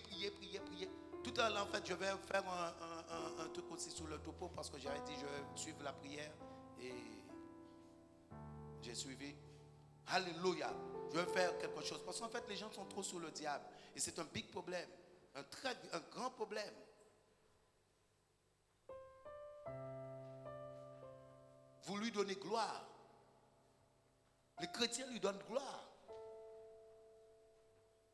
Speaker 1: Tout à l'heure, en fait, je vais faire un truc aussi sur le topo parce que j'avais dit je vais suivre la prière et j'ai suivi. Alléluia. Je vais faire quelque chose. Parce qu'en fait, les gens sont trop sur le diable. Et c'est un big problème. Un grand problème. Vous lui donnez gloire. Les chrétiens lui donnent gloire.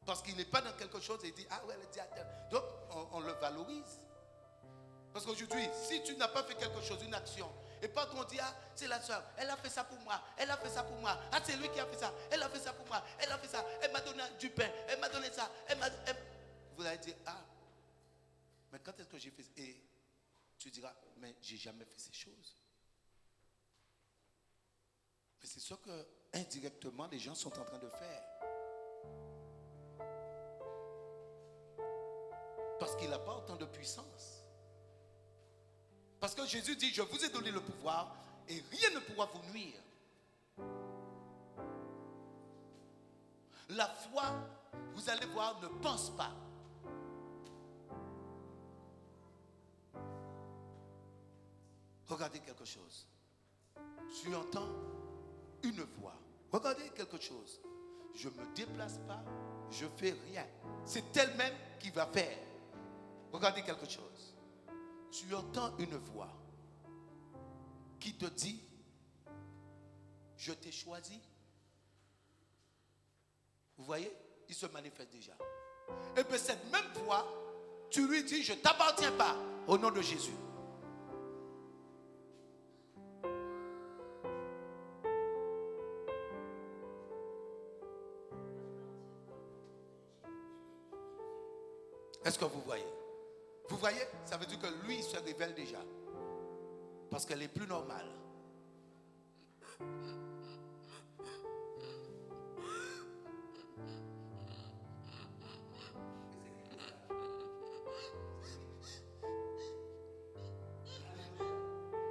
Speaker 1: Parce qu'il n'est pas dans quelque chose et il dit, ah ouais, le diable. Donc, on le valorise. Parce qu'aujourd'hui, si tu n'as pas fait quelque chose, une action, et pas qu'on dit, ah, c'est la soeur, elle a fait ça pour moi, elle a fait ça pour moi, ah, c'est lui qui a fait ça, elle a fait ça pour moi, elle a fait ça, elle m'a donné du pain, elle m'a donné ça, vous allez dire, ah, mais quand est-ce que j'ai fait ça? Et tu diras, mais j'ai jamais fait ces choses. Mais c'est ce que, indirectement, les gens sont en train de faire. Parce qu'il n'a pas autant de puissance. Parce que Jésus dit, je vous ai donné le pouvoir et rien ne pourra vous nuire. La foi, vous allez voir, ne pense pas. Regardez quelque chose. Tu entends une voix. Regardez quelque chose. Je ne me déplace pas, je ne fais rien. C'est elle-même qui va faire. Regardez quelque chose. Tu entends une voix qui te dit, je t'ai choisi. Vous voyez, il se manifeste déjà. Et bien cette même voix, tu lui dis, je ne t'appartiens pas au nom de Jésus. Est-ce que vous voyez? Vous voyez? Ça veut dire que lui, il se révèle déjà. Parce qu'elle est plus normale.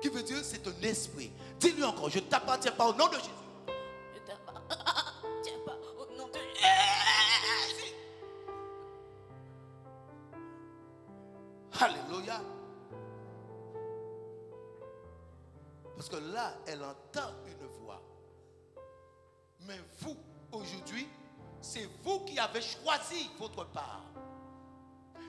Speaker 1: Qui veut dire c'est un esprit. Dis-lui encore, je ne t'appartiens pas au nom de Jésus.
Speaker 2: Je t'appartiens pas au nom de Jésus.
Speaker 1: Alléluia. Parce que là, elle entend une voix. Mais vous, aujourd'hui, c'est vous qui avez choisi votre part.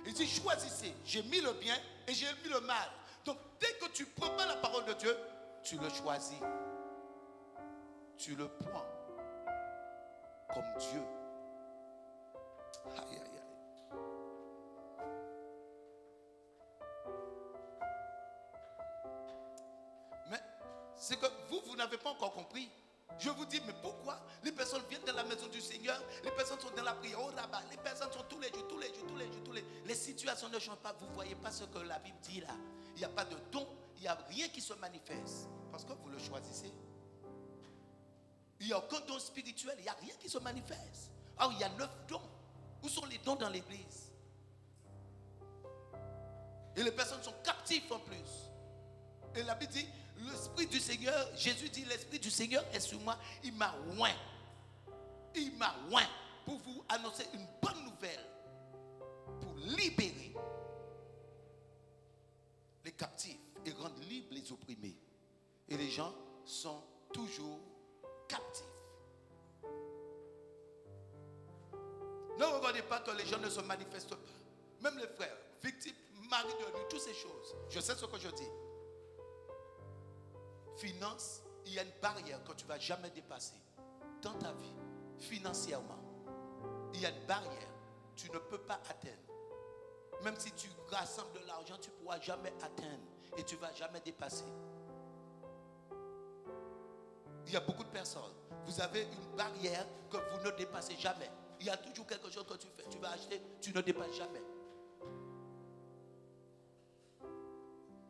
Speaker 1: Il dit, choisissez. J'ai mis le bien et j'ai mis le mal. Donc, dès que tu prends pas la parole de Dieu, tu le choisis. Tu le prends comme Dieu. Aïe, aïe, aïe. Mais c'est que vous n'avez pas encore compris Je vous dis, mais pourquoi les personnes viennent dans la maison du Seigneur, les personnes sont dans la prière, au rabat, les personnes sont tous les jours. Les situations ne changent pas. Vous ne voyez pas ce que la Bible dit là. Il n'y a pas de don, il n'y a rien qui se manifeste. Parce que vous le choisissez. Il n'y a aucun don spirituel, il n'y a rien qui se manifeste. Alors il y a 9 dons. Où sont les dons dans l'église? Et les personnes sont captives en plus. Et la Bible dit, l'Esprit du Seigneur, Jésus dit, l'Esprit du Seigneur est sur moi. Il m'a oint. Il m'a oint pour vous annoncer une bonne nouvelle. Pour libérer les captifs et rendre libres les opprimés. Et les gens sont toujours captifs. Ne regardez pas que les gens ne se manifestent pas. Même les frères, victimes, maris de lui, toutes ces choses. Je sais ce que je dis. Finance, il y a une barrière que tu ne vas jamais dépasser dans ta vie. Financièrement, il y a une barrière que tu ne peux pas atteindre. Même si tu rassembles de l'argent, tu ne pourras jamais atteindre et tu ne vas jamais dépasser. Il y a beaucoup de personnes. Vous avez une barrière que vous ne dépassez jamais. Il y a toujours quelque chose que tu fais. Tu vas acheter, tu ne dépasses jamais.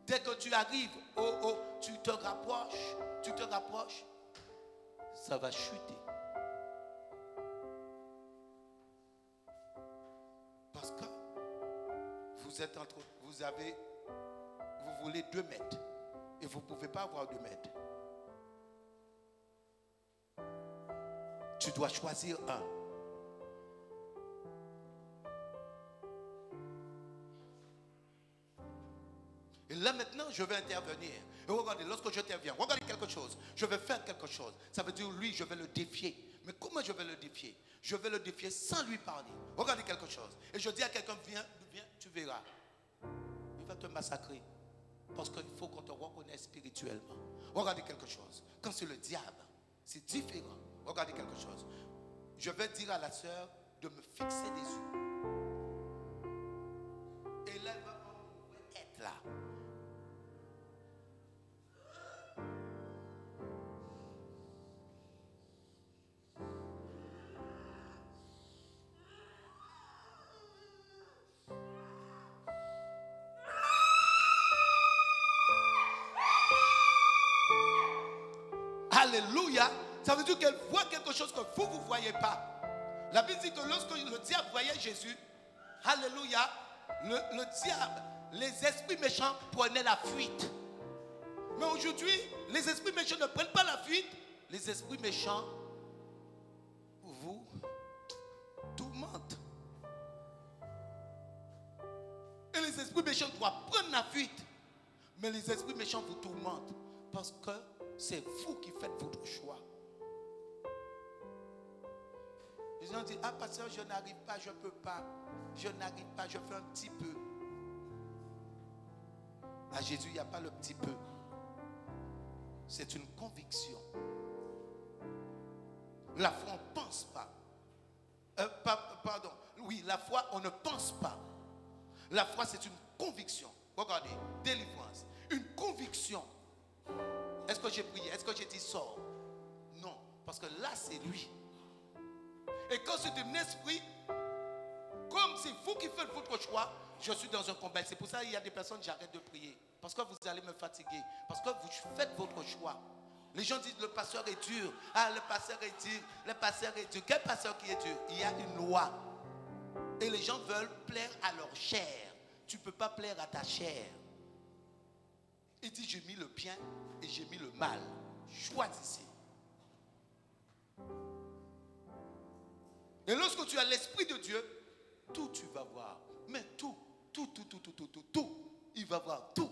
Speaker 1: Dès que tu arrives, tu te rapproches, ça va chuter. Parce que vous voulez 2 mètres et vous ne pouvez pas avoir 2 mètres. Tu dois choisir un. Et là maintenant, je vais intervenir. Et regardez, lorsque j'interviens, regardez quelque chose. Je vais faire quelque chose. Ça veut dire, lui, je vais le défier. Mais comment je vais le défier? Je vais le défier sans lui parler. Regardez quelque chose. Et je dis à quelqu'un, viens, tu verras. Il va te massacrer. Parce qu'il faut qu'on te reconnaisse spirituellement. Regardez quelque chose. Quand c'est le diable, c'est différent. Regardez quelque chose. Je vais dire à la sœur de me fixer des yeux. Et là, elle va être là. Alléluia. Ça veut dire qu'elle voit quelque chose que vous ne voyez pas. La Bible dit que lorsque le diable voyait Jésus, alléluia, le diable, les esprits méchants prenaient la fuite. Mais aujourd'hui, les esprits méchants ne prennent pas la fuite. Les esprits méchants vous tourmentent. Et les esprits méchants doivent prendre la fuite. Mais les esprits méchants vous tourmentent. Parce que c'est vous qui faites votre choix. Les gens disent, ah pasteur, je n'arrive pas, je ne peux pas. Je n'arrive pas, je fais un petit peu. À Jésus, il n'y a pas le petit peu. C'est une conviction. La foi, on ne pense pas. Oui, la foi, on ne pense pas. La foi, c'est une conviction. Regardez, délivrance. Une conviction. Est-ce que j'ai prié? Est-ce que j'ai dit sors? Non, parce que là, c'est lui. Et quand c'est un esprit, comme c'est vous qui faites votre choix, je suis dans un combat. C'est pour ça qu'il y a des personnes, j'arrête de prier. Parce que vous allez me fatiguer. Parce que vous faites votre choix. Les gens disent, le pasteur est dur. Ah, le pasteur est dur. Le pasteur est dur. Quel pasteur qui est dur? Il y a une loi. Et les gens veulent plaire à leur chair. Tu ne peux pas plaire à ta chair. Il dit, j'ai mis le bien et j'ai mis le mal. Choisissez. Et lorsque tu as l'Esprit de Dieu, tout tu vas voir. Mais tout. Il va voir tout.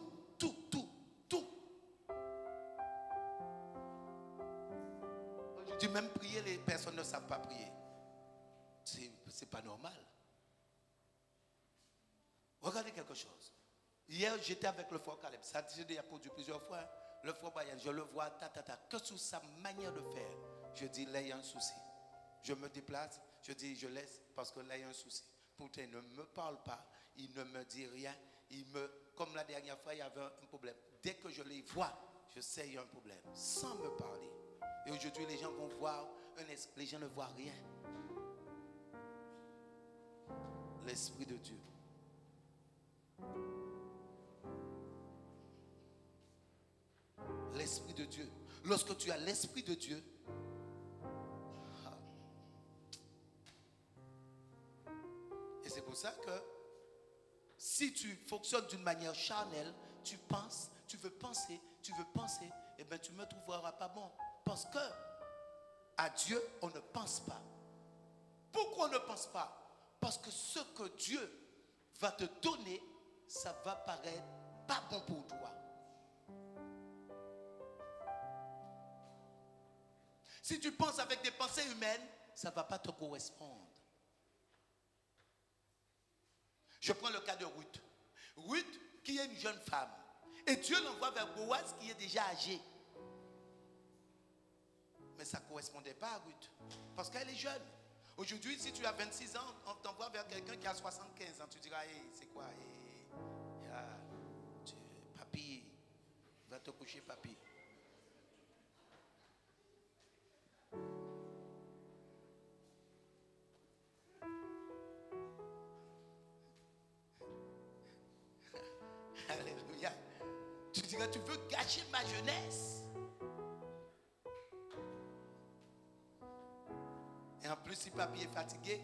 Speaker 1: Je dis même prier, les personnes ne savent pas prier. C'est pas normal. Regardez quelque chose. Hier, j'étais avec le frère Caleb. Ça a déjà produit plusieurs fois. Le frère Brian, je le vois, que sous sa manière de faire. Je dis, là, il y a un souci. Je me déplace, je dis, je laisse parce que là, il y a un souci. Pourtant, il ne me parle pas, il ne me dit rien. Comme la dernière fois, il y avait un problème. Dès que je les vois, je sais qu'il y a un problème. Sans me parler. Et aujourd'hui, les gens vont voir, les gens ne voient rien. L'Esprit de Dieu. L'Esprit de Dieu. Lorsque tu as l'Esprit de Dieu, et c'est pour ça que si tu fonctionnes d'une manière charnelle, tu penses, tu veux penser, et bien tu ne me trouveras pas bon. Parce que à Dieu, on ne pense pas. Pourquoi on ne pense pas? Parce que ce que Dieu va te donner, ça va paraître pas bon pour toi. Si tu penses avec des pensées humaines, ça ne va pas te correspondre. Je prends le cas de Ruth. Ruth, qui est une jeune femme. Et Dieu l'envoie vers Boaz, qui est déjà âgé. Mais ça ne correspondait pas à Ruth. Parce qu'elle est jeune. Aujourd'hui, si tu as 26 ans, on t'envoie vers quelqu'un qui a 75 ans. Tu diras, hey, c'est quoi? Papy, va te coucher, papy. Alléluia. Tu diras, tu veux gâcher ma jeunesse. Et en plus, si papy est fatigué.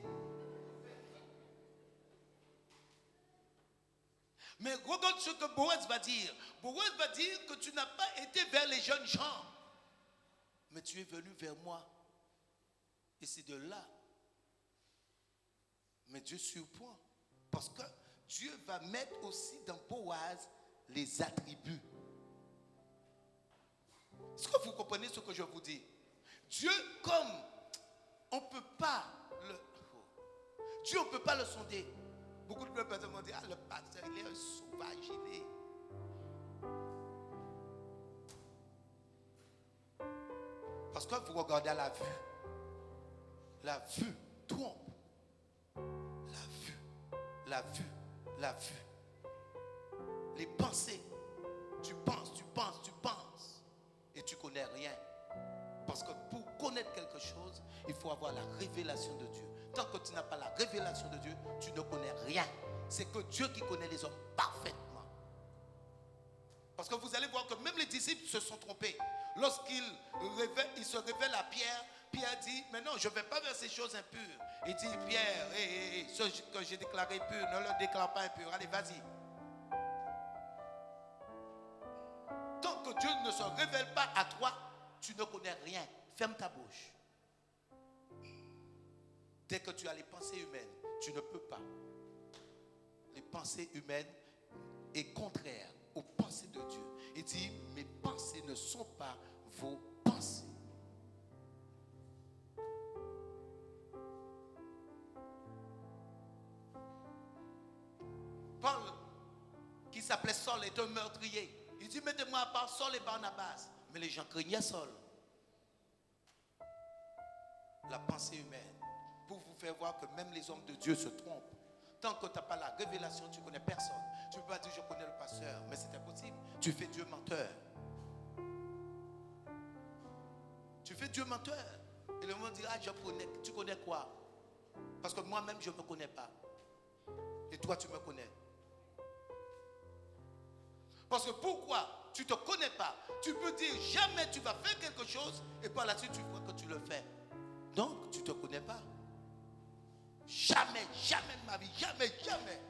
Speaker 1: Mais regarde ce que Boaz va dire. Boaz va dire que tu n'as pas été vers les jeunes gens, mais tu es venu vers moi. Et c'est de là. Mais Dieu surprend. Parce que Dieu va mettre aussi dans Boaz les attributs. Est-ce que vous comprenez ce que je vous dis? Dieu, comme on ne peut pas Dieu, on ne peut pas le sonder. Beaucoup de personnes vont dire, le pasteur, il est un sauvage, il est. Parce que vous regardez à la vue. La vue trompe. La vue. Les pensées. Tu penses. Et tu ne connais rien. Parce que pour connaître quelque chose, il faut avoir la révélation de Dieu. Tant que tu n'as pas la révélation de Dieu, tu ne connais rien. C'est que Dieu qui connaît les hommes parfaitement. Parce que vous allez voir que même les disciples se sont trompés. Lorsqu'ils se révèlent à Pierre, Pierre dit, mais non, je ne vais pas vers ces choses impures. Il dit, Pierre, ce que j'ai déclaré impur, ne le déclare pas impur. Allez, vas-y. Tant que Dieu ne se révèle pas à toi, tu ne connais rien. Ferme ta bouche. Dès que tu as les pensées humaines, tu ne peux pas. Les pensées humaines est contraire aux pensées de Dieu. Il dit, mes pensées ne sont pas vos pensées. Paul, qui s'appelait Saul, est un meurtrier. Il dit, mettez-moi à part Saul et Barnabas. Mais les gens craignaient Saul. La pensée humaine. Pour vous faire voir que même les hommes de Dieu se trompent. Tant que tu n'as pas la révélation, tu ne connais personne. Tu ne peux pas dire, je connais le pasteur. Mais c'est impossible. Tu fais Dieu menteur. Tu fais Dieu menteur. Et le monde dira, je connais. Tu connais quoi? Parce que moi-même, je ne me connais pas. Et toi, tu me connais. Parce que pourquoi tu ne te connais pas? Tu peux dire jamais tu vas faire quelque chose et par la suite tu vois que tu le fais. Donc tu ne te connais pas. Jamais de ma vie, jamais.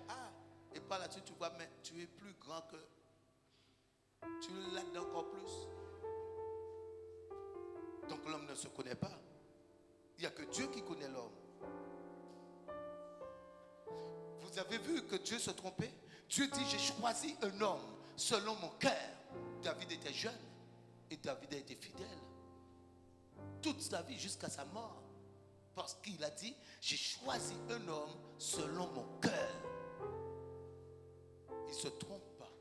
Speaker 1: Ah, et par la suite tu vois, mais tu es plus grand que. Tu l'aides encore plus. Donc l'homme ne se connaît pas. Il n'y a que Dieu qui connaît l'homme. Vous avez vu que Dieu se trompait? Dieu dit, j'ai choisi un homme selon mon cœur. David était jeune et David a été fidèle toute sa vie jusqu'à sa mort. Parce qu'il a dit, j'ai choisi un homme selon mon cœur. Il ne se trompe pas.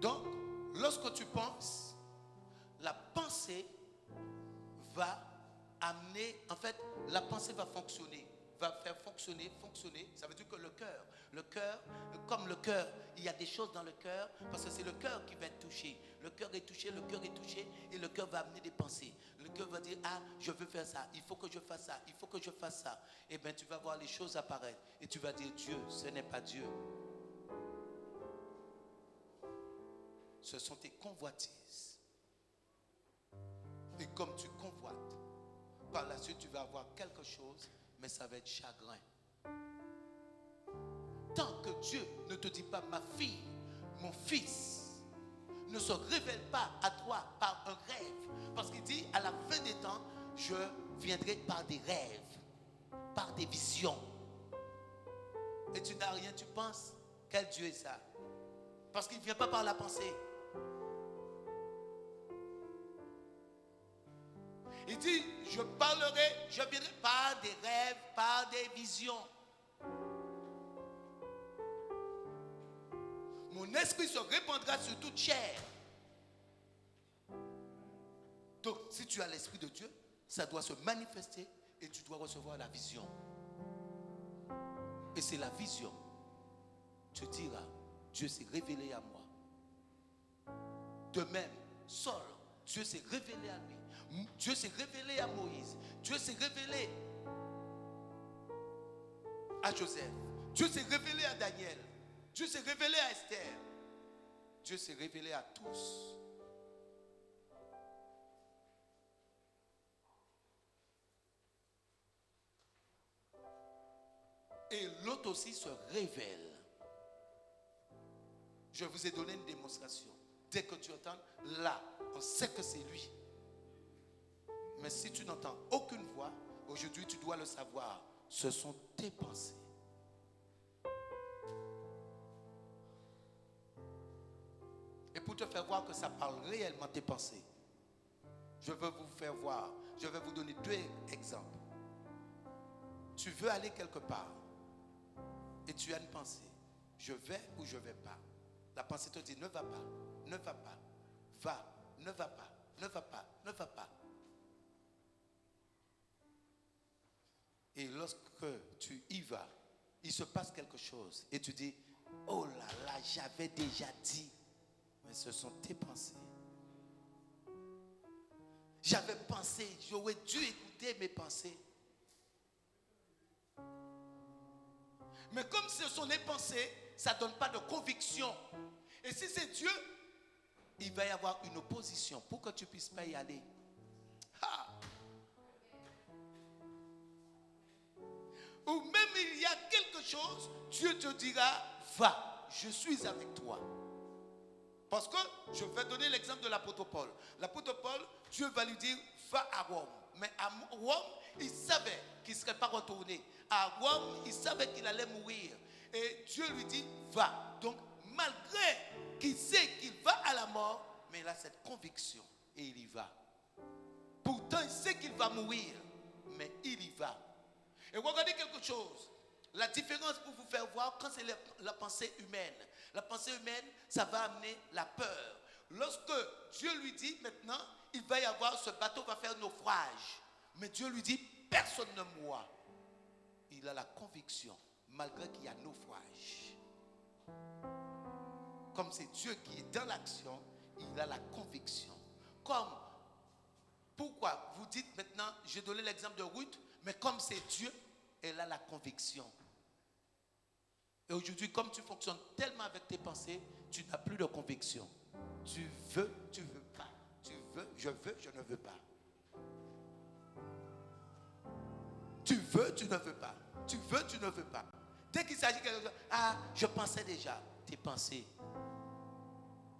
Speaker 1: Donc, lorsque tu penses, la pensée va amener, en fait, la pensée va fonctionner, va faire fonctionner. Ça veut dire que le cœur, comme le cœur, il y a des choses dans le cœur, parce que c'est le cœur qui va être touché. Le cœur est touché, et le cœur va amener des pensées. Le cœur va dire, ah, je veux faire ça, il faut que je fasse ça, il faut que je fasse ça. Et bien, tu vas voir les choses apparaître, et tu vas dire, Dieu, ce n'est pas Dieu. Ce sont tes convoitises. Et comme tu convoites, par la suite, tu vas avoir quelque chose, mais ça va être chagrin. Tant que Dieu ne te dit pas, ma fille, mon fils, ne se révèle pas à toi par un rêve. Parce qu'il dit, à la fin des temps, je viendrai par des rêves, par des visions. Et tu n'as rien, tu penses, quel Dieu est ça? Parce qu'il ne vient pas par la pensée. Il dit, je viendrai par des rêves, par des visions. Mon esprit se répandra sur toute chair. Donc, si tu as l'esprit de Dieu, ça doit se manifester et tu dois recevoir la vision. Et c'est la vision. Tu diras, Dieu s'est révélé à moi. De même, Saul, Dieu s'est révélé à lui. Dieu s'est révélé à Moïse. Dieu s'est révélé à Joseph. Dieu s'est révélé à Daniel. Dieu s'est révélé à Esther. Dieu s'est révélé à tous. Et l'autre aussi se révèle. Je vous ai donné une démonstration. Dès que tu entends, là, on sait que c'est lui. Mais si tu n'entends aucune voix, aujourd'hui tu dois le savoir. Ce sont tes pensées. Et pour te faire voir que ça parle réellement tes pensées, je veux vous faire voir. Je vais vous donner 2 exemples. Tu veux aller quelque part et tu as une pensée. Je vais ou je ne vais pas. La pensée te dit ne va pas, ne va pas, va, ne va pas, ne va pas, ne va pas. Et lorsque tu y vas, il se passe quelque chose. Et tu dis, oh là là, j'avais déjà dit. Mais ce sont tes pensées. J'avais pensé, j'aurais dû écouter mes pensées. Mais comme ce sont les pensées, ça ne donne pas de conviction. Et si c'est Dieu, il va y avoir une opposition pour que tu ne puisses pas y aller. Ah. Ou même il y a quelque chose, Dieu te dira, va, je suis avec toi. Parce que je vais donner l'exemple de l'apôtre Paul. L'apôtre Paul, Dieu va lui dire, va à Rome. Mais à Rome, il savait qu'il ne serait pas retourné. À Rome, il savait qu'il allait mourir. Et Dieu lui dit, va. Donc, malgré qu'il sait qu'il va à la mort, mais il a cette conviction et il y va. Pourtant, il sait qu'il va mourir, mais il y va. Et regardez quelque chose. La différence pour vous faire voir, quand c'est la pensée humaine. La pensée humaine, ça va amener la peur. Lorsque Dieu lui dit maintenant, il va y avoir, ce bateau va faire naufrage. Mais Dieu lui dit, personne ne mourra. Il a la conviction, malgré qu'il y a naufrage. Comme c'est Dieu qui est dans l'action, il a la conviction. Comme, pourquoi vous dites maintenant, j'ai donné l'exemple de Ruth, mais comme c'est Dieu, elle a la conviction. Et aujourd'hui, comme tu fonctionnes tellement avec tes pensées, tu n'as plus de conviction. Tu veux pas. Tu veux, je ne veux pas. Tu veux, tu ne veux pas. Tu veux, tu ne veux pas. Dès qu'il s'agit de quelque chose, ah, je pensais déjà. Tes pensées.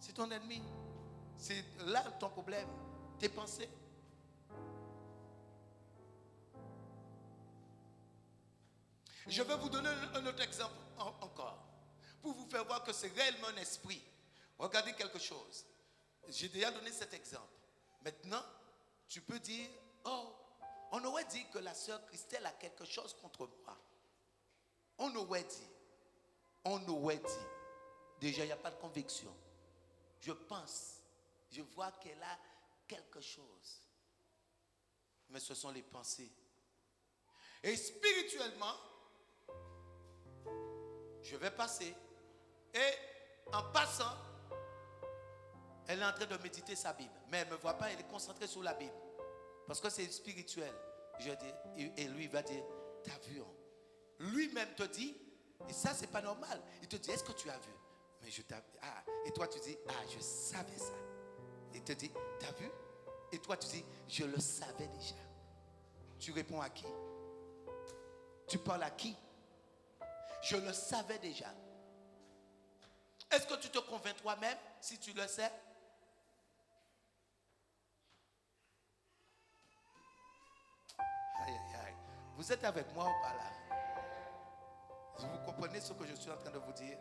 Speaker 1: C'est ton ennemi. C'est là ton problème. Tes pensées. Je vais vous donner un autre exemple encore. Pour vous faire voir que c'est réellement un esprit. Regardez quelque chose. J'ai déjà donné cet exemple. Maintenant, tu peux dire, oh, on aurait dit que la sœur Christelle a quelque chose contre moi. On aurait dit. Déjà, il n'y a pas de conviction. Je pense, je vois qu'elle a quelque chose. Mais ce sont les pensées. Et spirituellement, je vais passer. Et en passant, elle est en train de méditer sa Bible. Mais elle ne me voit pas, elle est concentrée sur la Bible. Parce que c'est spirituel. Je dis, et lui, il va dire, t'as vu, hein? Lui-même te dit, et ça, c'est pas normal. Il te dit, est-ce que tu as vu? Mais je t'ai. Ah, et toi, tu dis, ah, je savais ça. Il te dit, t'as vu? Et toi, tu dis, je le savais déjà. Tu réponds à qui? Tu parles à qui? Je le savais déjà. Est-ce que tu te convaincs toi-même si tu le sais? Aïe, aïe, aïe. Vous êtes avec moi ou pas là? Vous comprenez ce que je suis en train de vous dire?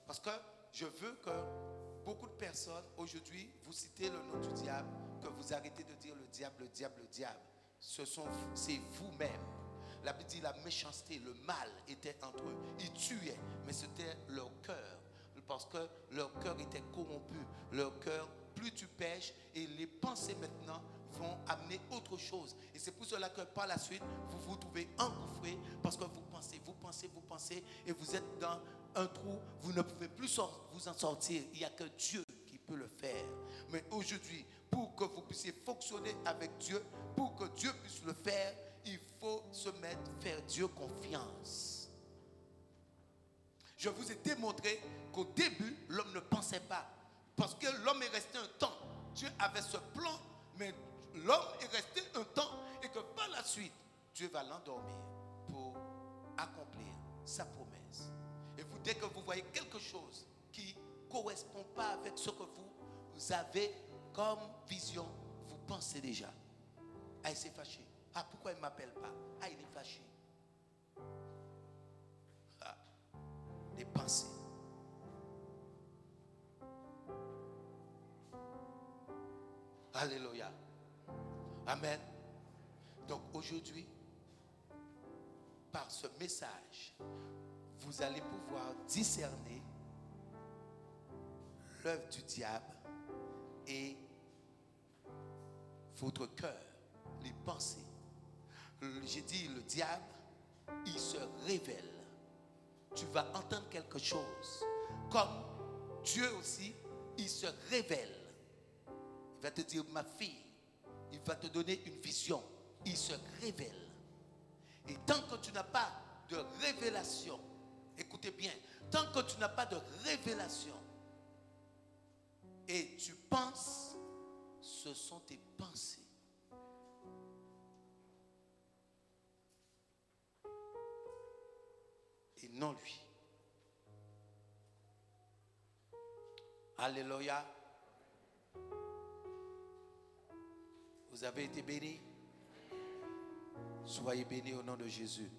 Speaker 1: Parce que je veux que beaucoup de personnes, aujourd'hui, vous citez le nom du diable, que vous arrêtez de dire le diable, le diable, le diable. C'est vous-même. La Bible dit la méchanceté, le mal était entre eux. Ils tuaient, mais c'était leur cœur. Parce que leur cœur était corrompu. Leur cœur, plus tu pêches, et les pensées maintenant vont amener autre chose. Et c'est pour cela que par la suite, vous vous trouvez engouffré parce que vous pensez, et vous êtes dans un trou, vous ne pouvez plus vous en sortir. Il n'y a que Dieu qui peut le faire. Mais aujourd'hui, pour que vous puissiez fonctionner avec Dieu, pour que Dieu puisse le faire, il faut se mettre, faire Dieu confiance. Je vous ai démontré qu'au début, l'homme ne pensait pas. Parce que l'homme est resté un temps. Dieu avait ce plan, mais l'homme est resté un temps et que par la suite, Dieu va l'endormir pour accomplir sa promesse. Et vous, dès que vous voyez quelque chose qui ne correspond pas avec ce que vous avez comme vision, vous pensez déjà. Ah, il s'est fâché. Ah, pourquoi il ne m'appelle pas? Ah, il est fâché. Ah, des pensées. Alléluia. Amen. Donc aujourd'hui, par ce message, vous allez pouvoir discerner l'œuvre du diable et votre cœur, les pensées. J'ai dit, le diable, il se révèle. Tu vas entendre quelque chose. Comme Dieu aussi, il se révèle. Il va te dire, ma fille, il va te donner une vision. Il se révèle. Et tant que tu n'as pas de révélation, écoutez bien, tant que tu n'as pas de révélation et tu penses, ce sont tes pensées. Et non lui. Alléluia. Vous avez été bénis. Soyez bénis au nom de Jésus.